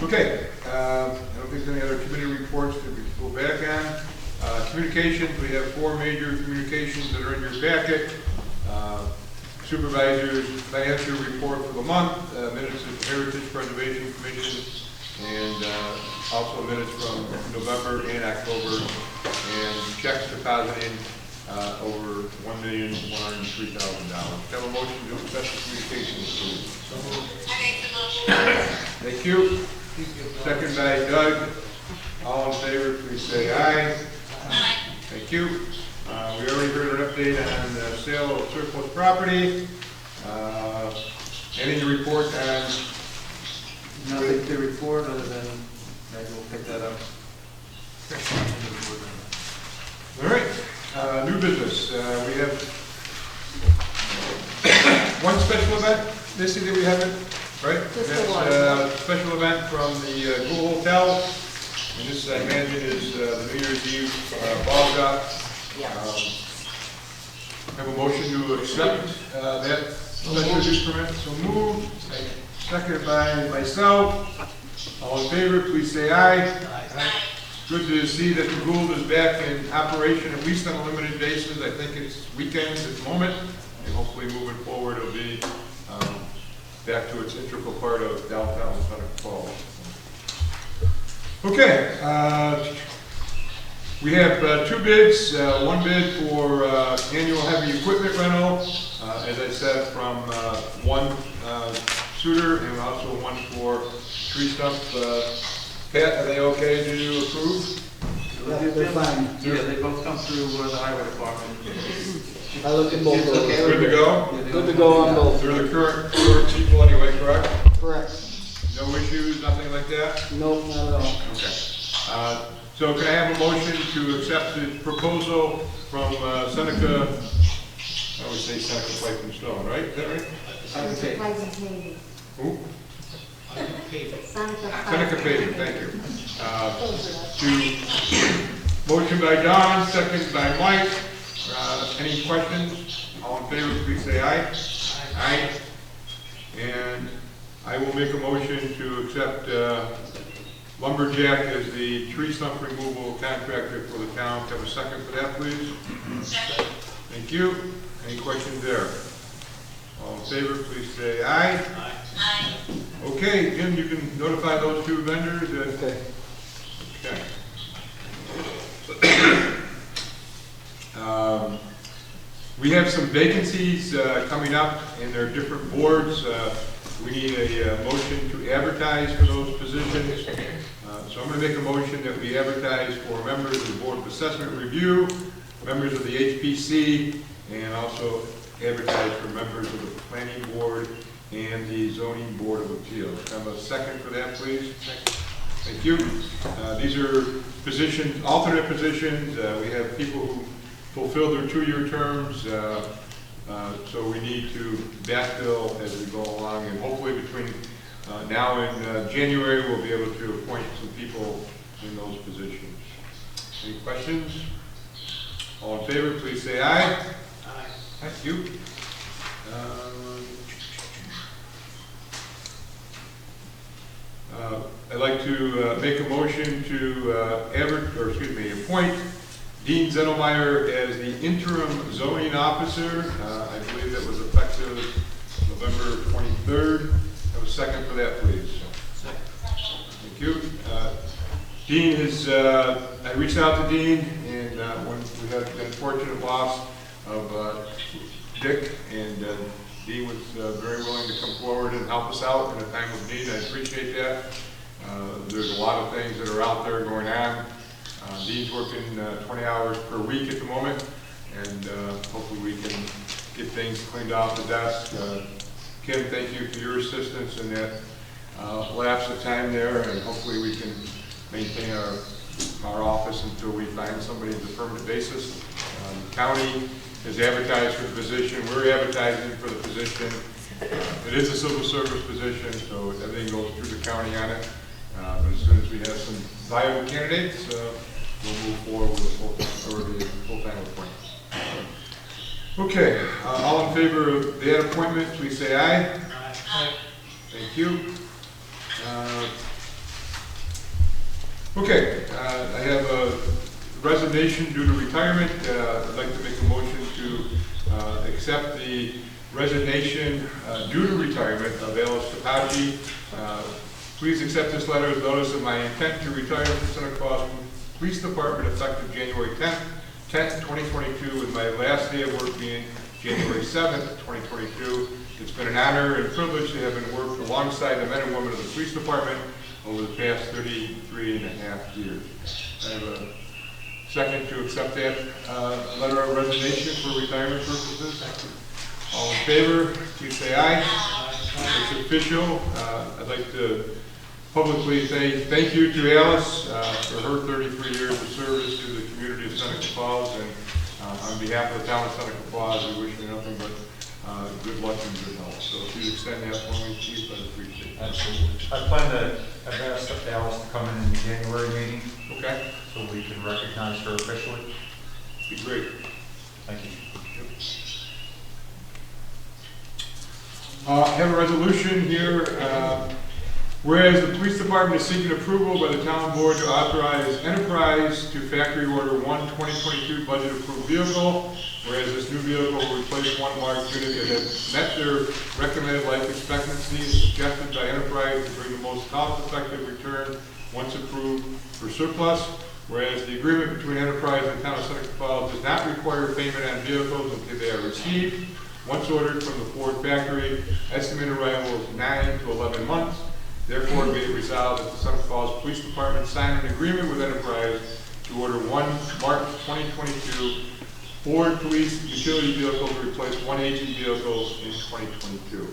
Okay, I don't think there's any other committee reports that we can go back on. Communications, we have 4 major communications that are in your packet. Supervisor's financial report for the month, minutes of Heritage Preservation Commission, and also minutes from November and October, and checks depositing over $1,103,000. Have a motion to accept the communications, please. I make the motion. Thank you. Second by Doug. All in favor, please say aye. Aye. Thank you. We already heard an update on the sale of surplus property. Any report on? Nothing to report other than maybe we'll pick that up. All right. New business. We have one special event. This is that we haven't, right? Just That's the one. special event from the Google Hotel. And this, I imagine, is the New Year's Eve ball drop. Have a motion to accept that special use permit. So moved. Seconded by myself. All in favor, please say aye. Aye. Good to see that the Gould is back in operation, at least on a limited basis. I think it's weekends at the moment, and hopefully moving forward it'll be back to its integral part of downtown Seneca Falls. Okay, we have 2 bids. One bid for annual heavy equipment rental, as I said, from one suitor, and also one for tree stump. Pat, are they okay to approve? Yeah, they're fine. Yeah, they both come through the highway department. I looked at both of those. Good to go? Good to go on both. They're the current people anyway, correct? Correct. No issues, nothing like that? Nope, not at all. Okay. So can I have a motion to accept the proposal from Seneca, I always say Seneca Pipe and Stone, right? Is that right? Seneca Pipe and Paving. Who? Seneca Paving, thank you. Motion by Don, second by Mike. Any questions? All in favor, please say aye. Aye. And I will make a motion to accept Lumberjack as the tree stump removal contractor for the town. Have a second for that, please? Second. Thank you. Any questions there? All in favor, please say aye. Aye. Aye. Okay, Jim, you can notify those two vendors. Okay. Okay. We have some vacancies coming up in their different boards. We need a motion to advertise for those positions. So I'm going to make a motion that we advertise for members of the Board of Assessment Review, members of the HPC, and also advertise for members of the Planning Board and the Zoning Board of Appeals. Have a second for that, please? Second. Thank you. These are positions, alternate positions. We have people who fulfill their 2-year terms, so we need to backfill as we go along, and hopefully between now and January we'll be able to appoint some people in those positions. Any questions? All in favor, please say aye. Aye. Thank you. I'd like to make a motion to appoint Dean Zettelmeyer as the interim zoning officer. I believe that was effective November 23rd. Have a second for that, please. Second. Thank you. Dean is, I reached out to Dean, and when we had the unfortunate loss of Dick, and Dean was very willing to come forward and help us out in a time of need. I appreciate that. There's a lot of things that are out there going on. Dean's working 20 hours per week at the moment, and hopefully we can get things cleaned off the desk. Kim, thank you for your assistance in that lapse of time there, and hopefully we can maintain our office until we find somebody on a permanent basis. The county is advertised for the position. We're advertising for the position. It is a civil service position, so everything goes through the county on it. But as soon as we have some viable candidates, we'll move forward with the full-time appointment. Okay, all in favor of that appointment, please say aye. Aye. Thank you. Okay, I have a resignation due to retirement. I'd like to make a motion to accept the resignation due to retirement of Alice Stokes. Please accept this letter as notice of my intent to retire from Seneca Falls Police Department effective January 10th, 2022, with my last day of work being January 7th, 2022. It's been an honor and privilege to have been worked alongside the men and women of the police department over the past 33 and a half years. I have a second to accept that letter of resignation for retirement purposes. All in favor, please say aye. It's official. I'd like to publicly say thank you to Alice for her 33 years of service to the community of Seneca Falls, and on behalf of the town of Seneca Falls, we wish you nothing but good luck and good health. So if you extend that for me, Chief, I'd appreciate it. Absolutely. I plan to, I've asked Alice to come in the January meeting. Okay. So we can recognize her officially. Be great. Thank you. I have a resolution here. Whereas the police department is seeking approval by the town board to authorize Enterprise to factory order 2022 budget approved vehicle. Whereas this new vehicle will replace one marked unit that has met their recommended life expectancy suggested by Enterprise to bring the most cost-effective return once approved for surplus. Whereas the agreement between Enterprise and the town of Seneca Falls does not require payment on vehicles until they are received. Once ordered from the Ford factory, estimated arrival is 9 to 11 months. Therefore, be it resolved that the Seneca Falls Police Department sign an agreement with Enterprise to order one March 2022 Ford police utility vehicle to replace one aging vehicle in 2022.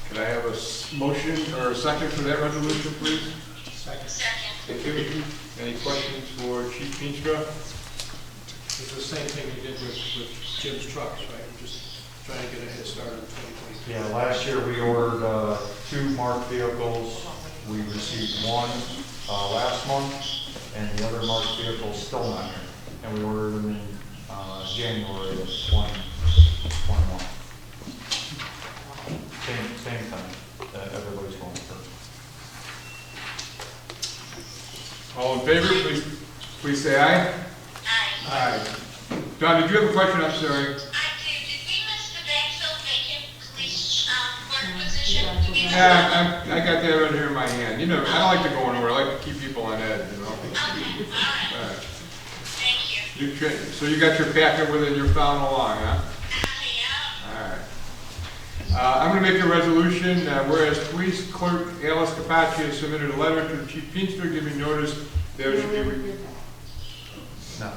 Can I have a motion or a second for that resolution, please? Second. Thank you. Any questions for Chief Pinstra? It's the same thing we did with Jim's trucks, right? We're just trying to get a head start on 2022. Yeah, last year we ordered 2 marked vehicles. We received one last month, and the other marked vehicle is still not here. And we ordered them in January of 2021. Same time that everybody's going through. All in favor, please say aye. Aye. Aye. Don, did you have a question? I'm sorry. I do. Did we miss the backfill vacant police Yeah, I got that right here in my hand. You know, I don't like to go anywhere. I like to keep people on edge, you know. Alright. So you got your packet with it and you're following along, huh? Alright. I'm going to make a resolution, whereas Police Clerk Alice Capacci has submitted a letter to the Chief Pinster giving notice there should be... No.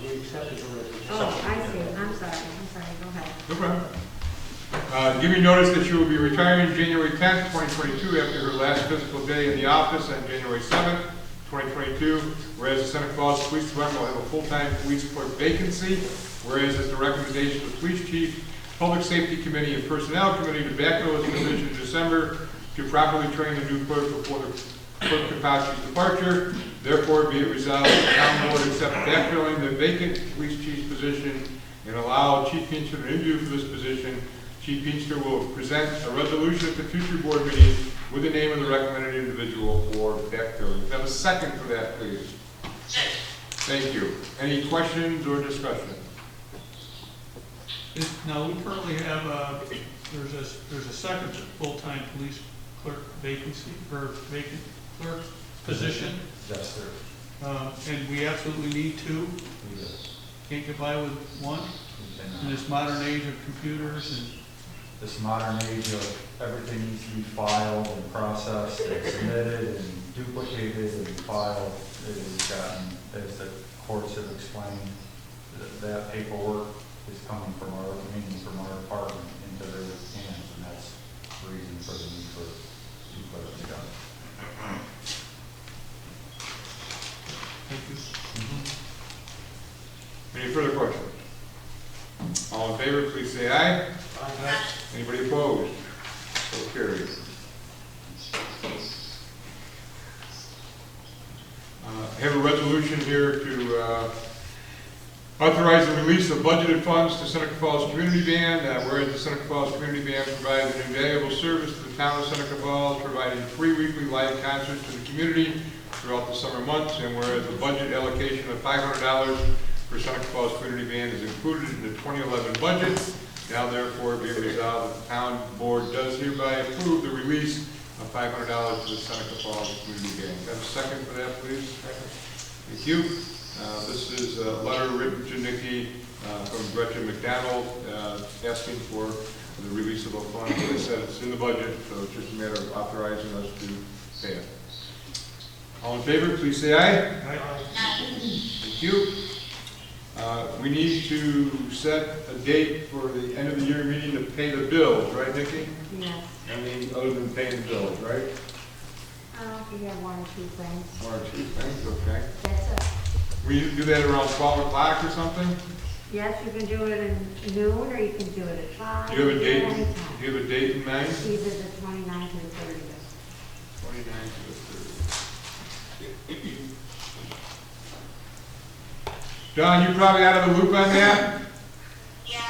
We accepted the resolution. Oh, I see, I'm sorry, go ahead. No problem. Giving notice that she will be retiring January 10th, 2022, after her last physical day in the office on January 7th, 2022. Whereas the Seneca Falls Police Department will have a full-time police clerk vacancy. Whereas at the recommendation of the Police Chief, Public Safety Committee, and Personnel Committee to backfill this position in December to properly train the new clerk before the Clerk Capacci's departure. Therefore, be it resolved that the town board accept backfilling the vacant police chief's position and allow Chief Pinster to interview for this position. Chief Pinster will present a resolution at the future board meeting with the name of the recommended individual for backfilling. Have a second for that, please. Thank you. Any questions or discussion? Now, we currently have, there's a second full-time police clerk vacancy, or vacant clerk position. Yes, sir. And we absolutely need two. Can't get by with one. In this modern age of computers and This modern age of everything needs to be filed and processed and submitted and duplicated and filed, it has gotten, as the courts have explained, that paperwork is coming from our department into their hands, and that's the reason for the need for two clerks. thank you. Any further questions? All in favor, please say aye. Aye. Anybody opposed? So carried. I have a resolution here to authorize the release of budgeted funds to Seneca Falls Community Band, whereas the Seneca Falls Community Band provides an invaluable service to the town of Seneca Falls, providing free weekly live concerts to the community throughout the summer months, and whereas the budget allocation of $500 for Seneca Falls Community Band is included in the 2011 budget, now therefore be resolved that the town board does hereby approve the release of $500 to the Seneca Falls Community Band. Have a second for that, please? Second. Thank you. This is a letter written to Nikki from Gretchen McDonald asking for the release of those funds. As I said, it's in the budget, so it's just a matter of authorizing us to pay it. All in favor, please say aye. Aye. Thank you. We need to set a date for the end of the year meeting to pay the bills, right, Nikki? Yes. I mean, other than paying the bills, right? We have one or two things. One or two things, okay. That's it. We do that around 12 o'clock or something? Yes, you can do it at noon, or you can do it at 5. Do you have a date? Anytime. Do you have a date in mind? Either the 29th or the 30th. 29th to the 30th. Don, you probably out of the loop on that? Yeah,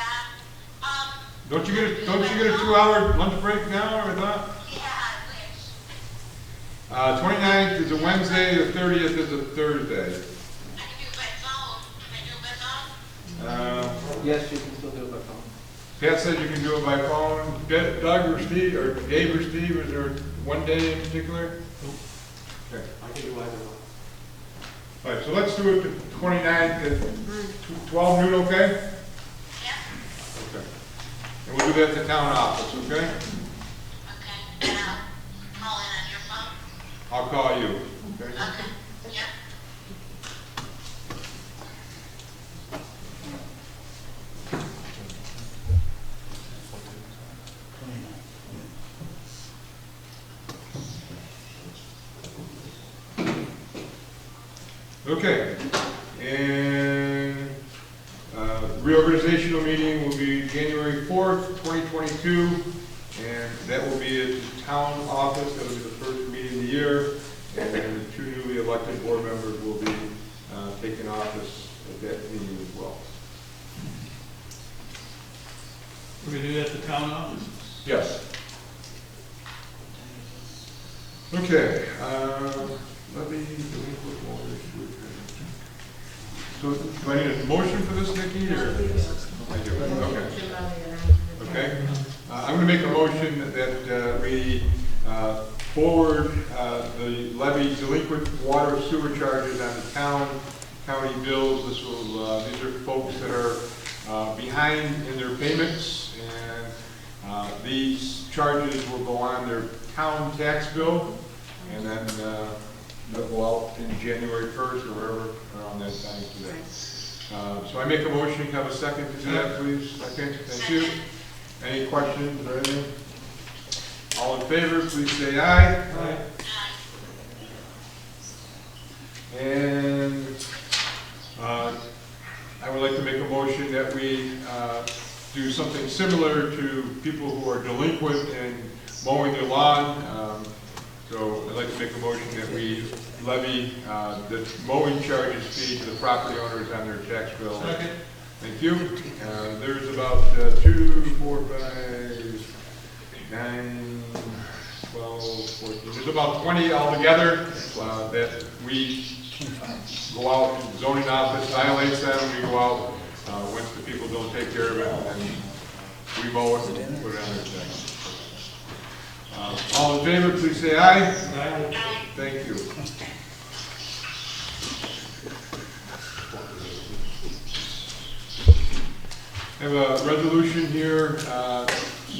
Don't you get a 2-hour lunch break now, or I thought? yeah, 29th is a Wednesday, the 30th is a Thursday. I can do it by phone. Can I do it by phone? Yes, you can still do it by phone. Pat said you can do it by phone. Doug or Steve, or Dave or Steve, is there one day in particular? Okay. I can do either one. All right, so let's do it the 29th at 12 noon, okay? Yeah. Okay. And we'll do that at the town office, okay? Okay, and I'll call in on your phone. I'll call you, okay? Okay, yeah. Okay, and reorganizational meeting will be January 4th, 2022, and that will be at the town office. That will be the first meeting of the year, and then the 2 newly elected board members will be taking office at that meeting as well. We're gonna do that at the town office? Yes. Okay, let me put more so do I need a motion for this, Nikki, or? I do, okay. Okay. I'm going to make a motion that we forward the levy delinquent water sewer charges on the county bills. These are folks that are behind in their payments, and these charges will go on their town tax bill, and then they'll go out in January 1st or wherever around that time to that. So I make a motion. Have a second to that, please. Second. Thank you. Any questions or anything? All in favor, please say aye. Aye. And I would like to make a motion that we do something similar to people who are delinquent in mowing their lawn. So I'd like to make a motion that we levy the mowing charges fee to the property owners on their tax bill. Second. Thank you. There's about 2, 4, 5, 9, 12, 14. There's about 20 altogether that we go out to the zoning office, violates them, we go out once the people don't take care of it, and we mow it and put it on their tax. All in favor, please say aye. Aye. Thank you. I have a resolution here.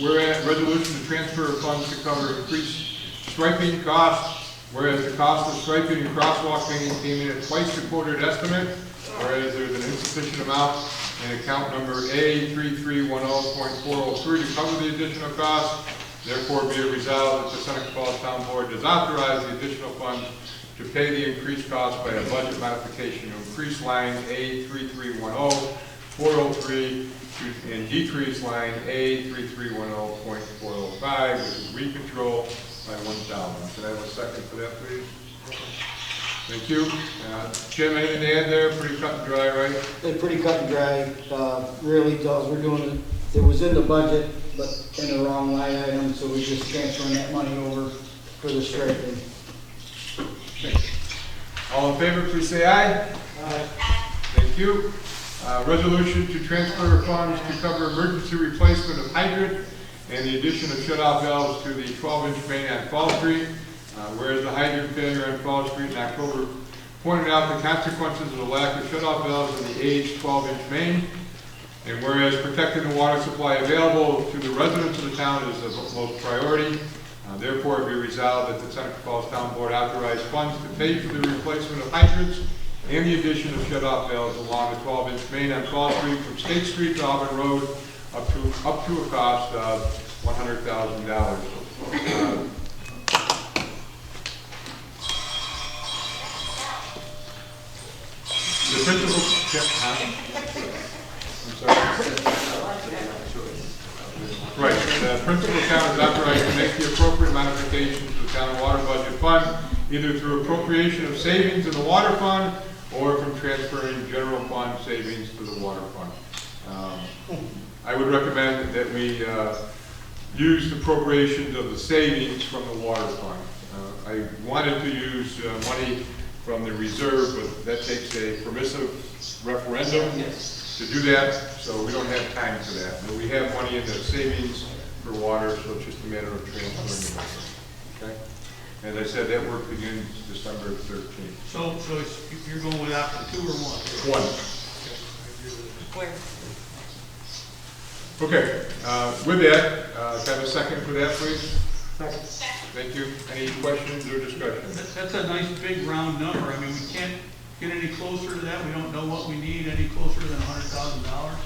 We're at resolution to transfer funds to cover increased striping costs, whereas the cost of striping and crosswalk painting came in at twice the quoted estimate, whereas there's an insufficient amount in account number A3310.403 to cover the additional cost. Therefore, be it resolved that the Seneca Falls Town Board does authorize the additional funds to pay the increased cost by a budget modification to increase line A3310.403 and decrease line A3310.405, which is weed control, by 1,000. Could I have a second for that, please? Thank you. Jim, anything to add there? Pretty cut and dry, right? They're pretty cut and dry. Really does. We're doing it. It was in the budget, but in the wrong line item, so we're just transferring that money over for the striping. All in favor, please say aye. Aye. Thank you. Resolution to transfer funds to cover emergency replacement of hydrant and the addition of shut-off valves to the 12-inch main on Fall Street. Whereas the hydrant failure on Fall Street in October pointed out the consequences of the lack of shut-off valves in the aged 12-inch main. And whereas protecting the water supply available to the residents of the town is the most priority, therefore it be resolved that the Seneca Falls Town Board authorize funds to pay for the replacement of hydrants and the addition of shut-off valves along the 12-inch main on Fall Street from State Street to Auburn Road up to a cost of $100,000. The principal, right, the principal account is authorized to make the appropriate modifications to the town water budget fund, either through appropriation of savings in the water fund or from transferring general fund savings to the water fund. I would recommend that we use the appropriations of the savings from the water fund. I wanted to use money from the reserve, but that takes a permissive referendum to do that, so we don't have time for that. But we have money in the savings for water, so it's just a matter of transferring it. Okay? As I said, that work begins December 13th. So you're going with option 2 or 1? 1. Where? Okay, with that, can I have a second for that, please? Second. Thank you. Any questions or discussion? That's a nice big round number. I mean, we can't get any closer to that. We don't know what we need any closer than $100,000.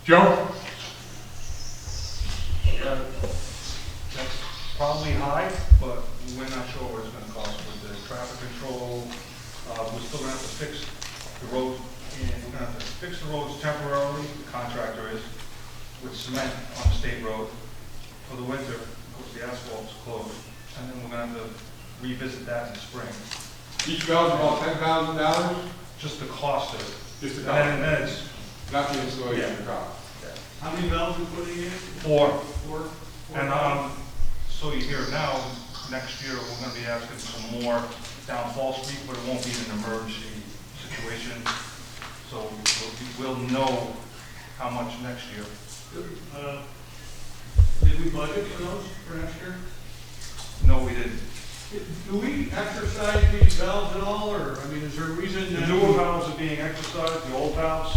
Joe? That's probably high, but we're not sure what it's gonna cost with the traffic control. We're still gonna have to fix the road, and we're gonna have to fix the roads temporarily, the contractor is, with cement on the state road for the winter, because the asphalt's closed. And then we're gonna have to revisit that in the spring. Each valve's about $10,000? Just the cost of it. Just the And cost? then it's, Not the installation cost? How many valves are we putting in? 4. 4? And so you hear it now, next year we're gonna be asking for more down Fall Street, but it won't be an emergency situation. So we'll know how much next year. The did we budget for those for next year? No, we didn't. Do we exercise these valves at all, or, I mean, is there a reason The that? newer valves are being exercised, the old valves,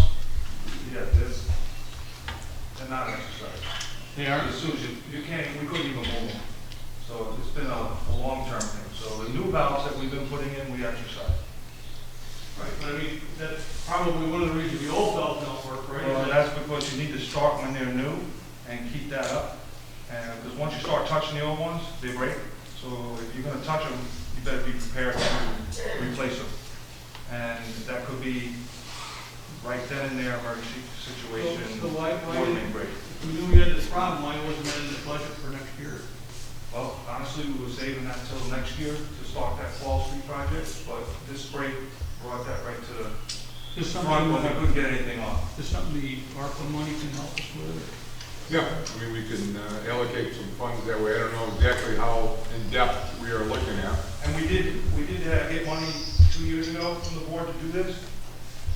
yeah, they're not exercised. They are? As soon as you can't, we couldn't even move them. So it's been a long-term thing. So the new valves that we've been putting in, we exercise. Right, but I mean, that's probably one of the reasons the old valves don't work, right? Well, that's because you need to start when they're new and keep that up. And because once you start touching the old ones, they break. So if you're gonna touch them, you better be prepared to replace them. And that could be right then and there, emergency situation, So why or main break. if we knew we had this problem, why wasn't that in the budget for next year? Well, honestly, we were saving that until next year to start that Fall Street project, but this break brought that right to the front when we couldn't get anything off. Is something the ARPA money can help us with? Yeah, I mean, we can allocate some funds that way. I don't know exactly how in-depth we are looking at. And we did get money 2 years ago from the board to do this.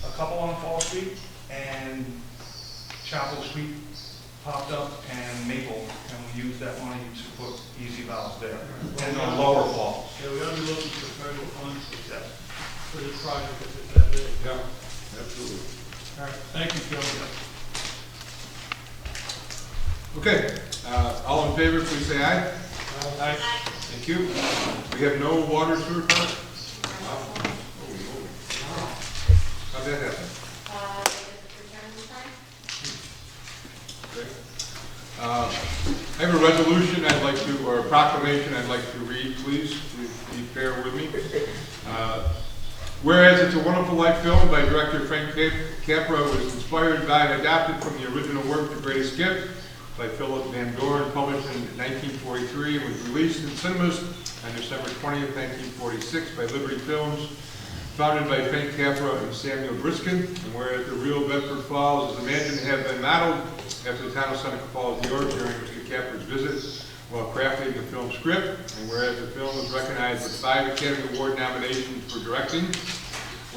A couple on Fall Street and Chapel Street popped up and Maple, and we used that money to put easy valves there. And on lower falls. Yeah, we ought to be looking for federal funds Yes. for this project if it's that big. Yeah, absolutely. All right, thank you, Joe. Okay, all in favor, please say aye. Aye. Thank you. We have no water sewer part? How'd that happen? Okay. I have a resolution I'd like to, or a proclamation I'd like to read, please. Please bear with me. Whereas It's a Wonderful Life film by director Frank Capra was inspired by and adapted from the original work The Greatest Gift by Philip Van Doren, published in 1943 and was released in cinemas on December 20th, 1946 by Liberty Films, founded by Frank Capra and Samuel Briskin. And whereas the real Bedford Falls is imagined to have been modeled after the town of Seneca Falls, New York during Mr. Capra's visit while crafting the film script, and whereas the film was recognized with 5 Academy Award nominations for directing,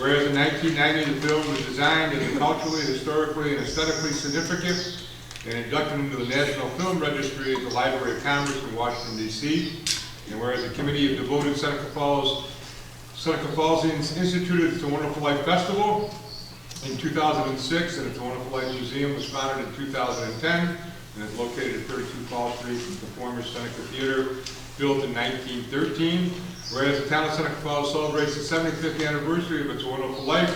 whereas in 1990 the film was designed as culturally, historically, and aesthetically significant and inducted into the National Film Registry at the Library of Congress in Washington, D.C., and whereas the Committee of Devoted Seneca Fallsians instituted It's a Wonderful Life Festival in 2006, and It's a Wonderful Life Museum was founded in 2010, and is located at 32 Fall Street, the former Seneca Theater, built in 1913. Whereas the town of Seneca Falls celebrates the 75th anniversary of It's a Wonderful Life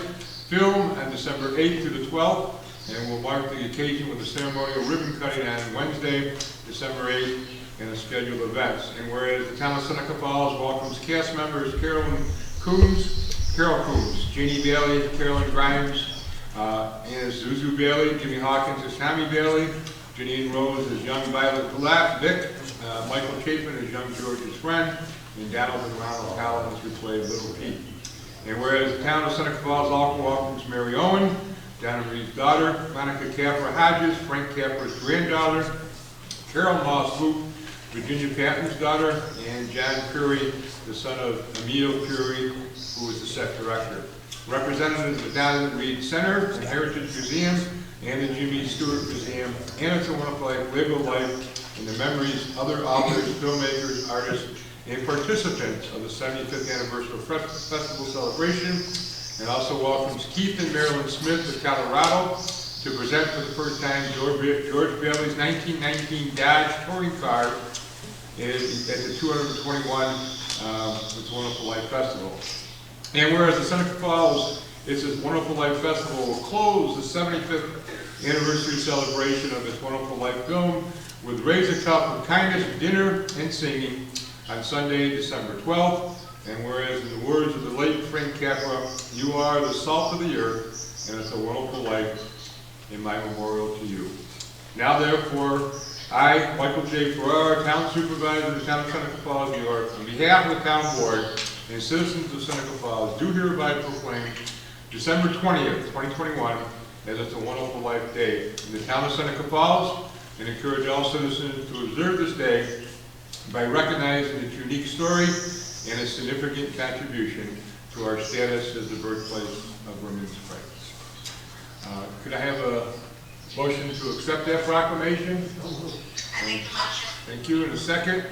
film on December 8th through the 12th, and will mark the occasion with a ceremonial ribbon cutting on Wednesday, December 8th, and a scheduled events. And whereas the town of Seneca Falls welcomes cast members Carol Coons, Jeannie Bailey, Carolyn Grimes, as Zuzu Bailey, Jimmy Hawkins as Tommy Bailey, Janine Rose as young Violet Vic, Michael Chapin as young George's friend, and Donald and Ronald Collins who play Little Pete. And whereas the town of Seneca Falls also welcomes Mary Owen, Donna Reed's daughter, Monica Capra Hodges, Frank Capra's granddaughter, Carol Moss Luke, Virginia Patton's daughter, and John Curry, the son of Emil Curry, who was the set director. Representatives of the Donna Reed Center and Heritage Museum and the Jimmy Stewart Museum, and It's a Wonderful Life, Live a Life, and the memories, other authors, filmmakers, artists, and participants of the 75th anniversary festival celebration, and also welcomes Keith and Marilyn Smith of Colorado to present for the first time George Bailey's 1919 Dodge touring car at the 221 It's a Wonderful Life Festival. And whereas the Seneca Falls It's a Wonderful Life Festival will close the 75th anniversary celebration of It's Wonderful Life film with Raise a Cup of Kindness, dinner, and singing on Sunday, December 12th. And whereas in the words of the late Frank Capra, you are the salt of the earth, and it's a wonderful life in my memorial to you. Now therefore, I, Michael J. Farrar, Town Supervisor of the Town of Seneca Falls, New York, on behalf of the Town Board and citizens of Seneca Falls, do hereby proclaim December 20th, 2021, as It's a Wonderful Life Day in the Town of Seneca Falls, and encourage all citizens to observe this day by recognizing its unique story and its significant contribution to our status as the birthplace of women's rights. Could I have a motion to accept that proclamation? Thank you. In a second.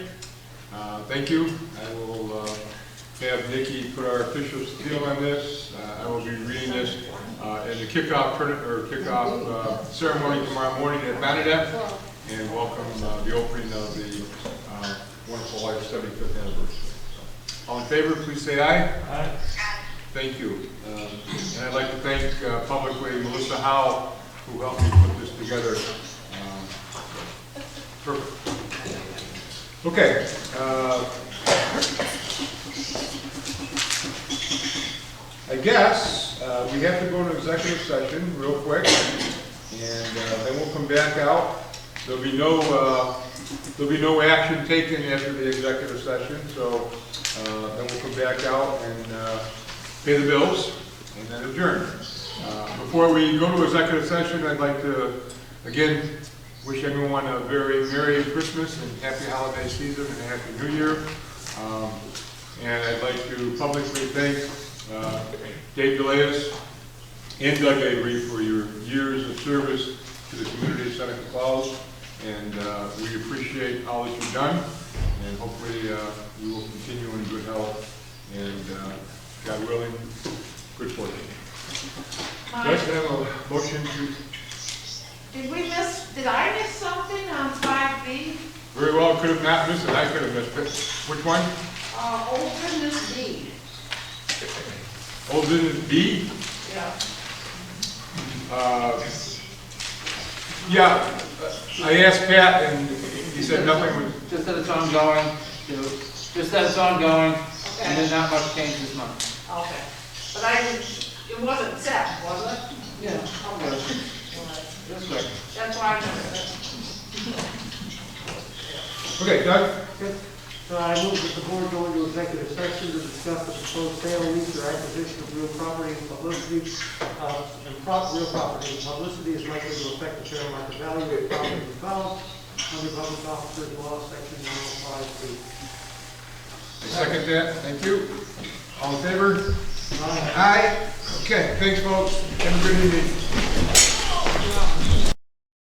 Thank you. I will have Nikki put our official seal on this. I will be reading this in the kickoff ceremony tomorrow morning at Bernadette, and welcome the opening of the Wonderful Life 75th anniversary. All in favor, please say aye. Aye. Thank you. And I'd like to thank publicly Melissa Howe, who helped me put this together. Perfect. Okay. I guess we have to go into executive session real quick, and then we'll come back out. There'll be no action taken after the executive session, so then we'll come back out and pay the bills and then adjourn. Before we go to executive session, I'd like to again wish everyone a very Merry Christmas and Happy Holiday Season and Happy New Year. And I'd like to publicly thank Dave DeLeus and Doug Avery for your years of service to the community of Seneca Falls. And we appreciate all that you've done. And hopefully you will continue in good health and, God willing, good fortune. Let's have a motion to... Did I miss something on 5B? Very well, could have not missed it. I could have missed it. Which one? Old business B. Old business B? Yeah. Yeah, I asked Pat and he said nothing was... Just that it's ongoing, just that it's ongoing, and there's not much change this month. Okay. But it wasn't set, was it? Yeah, I'll go. This way. That's why I missed it. Okay, Doug? So I move that the board go into executive session to discuss the proposed sale, lease, or acquisition of real property and publicity. Real property and publicity is likely to affect the fair market value of the property involved under public officers law, section 105B. I second that. Thank you. All in favor? Aye. Okay, thanks folks. Have a good evening.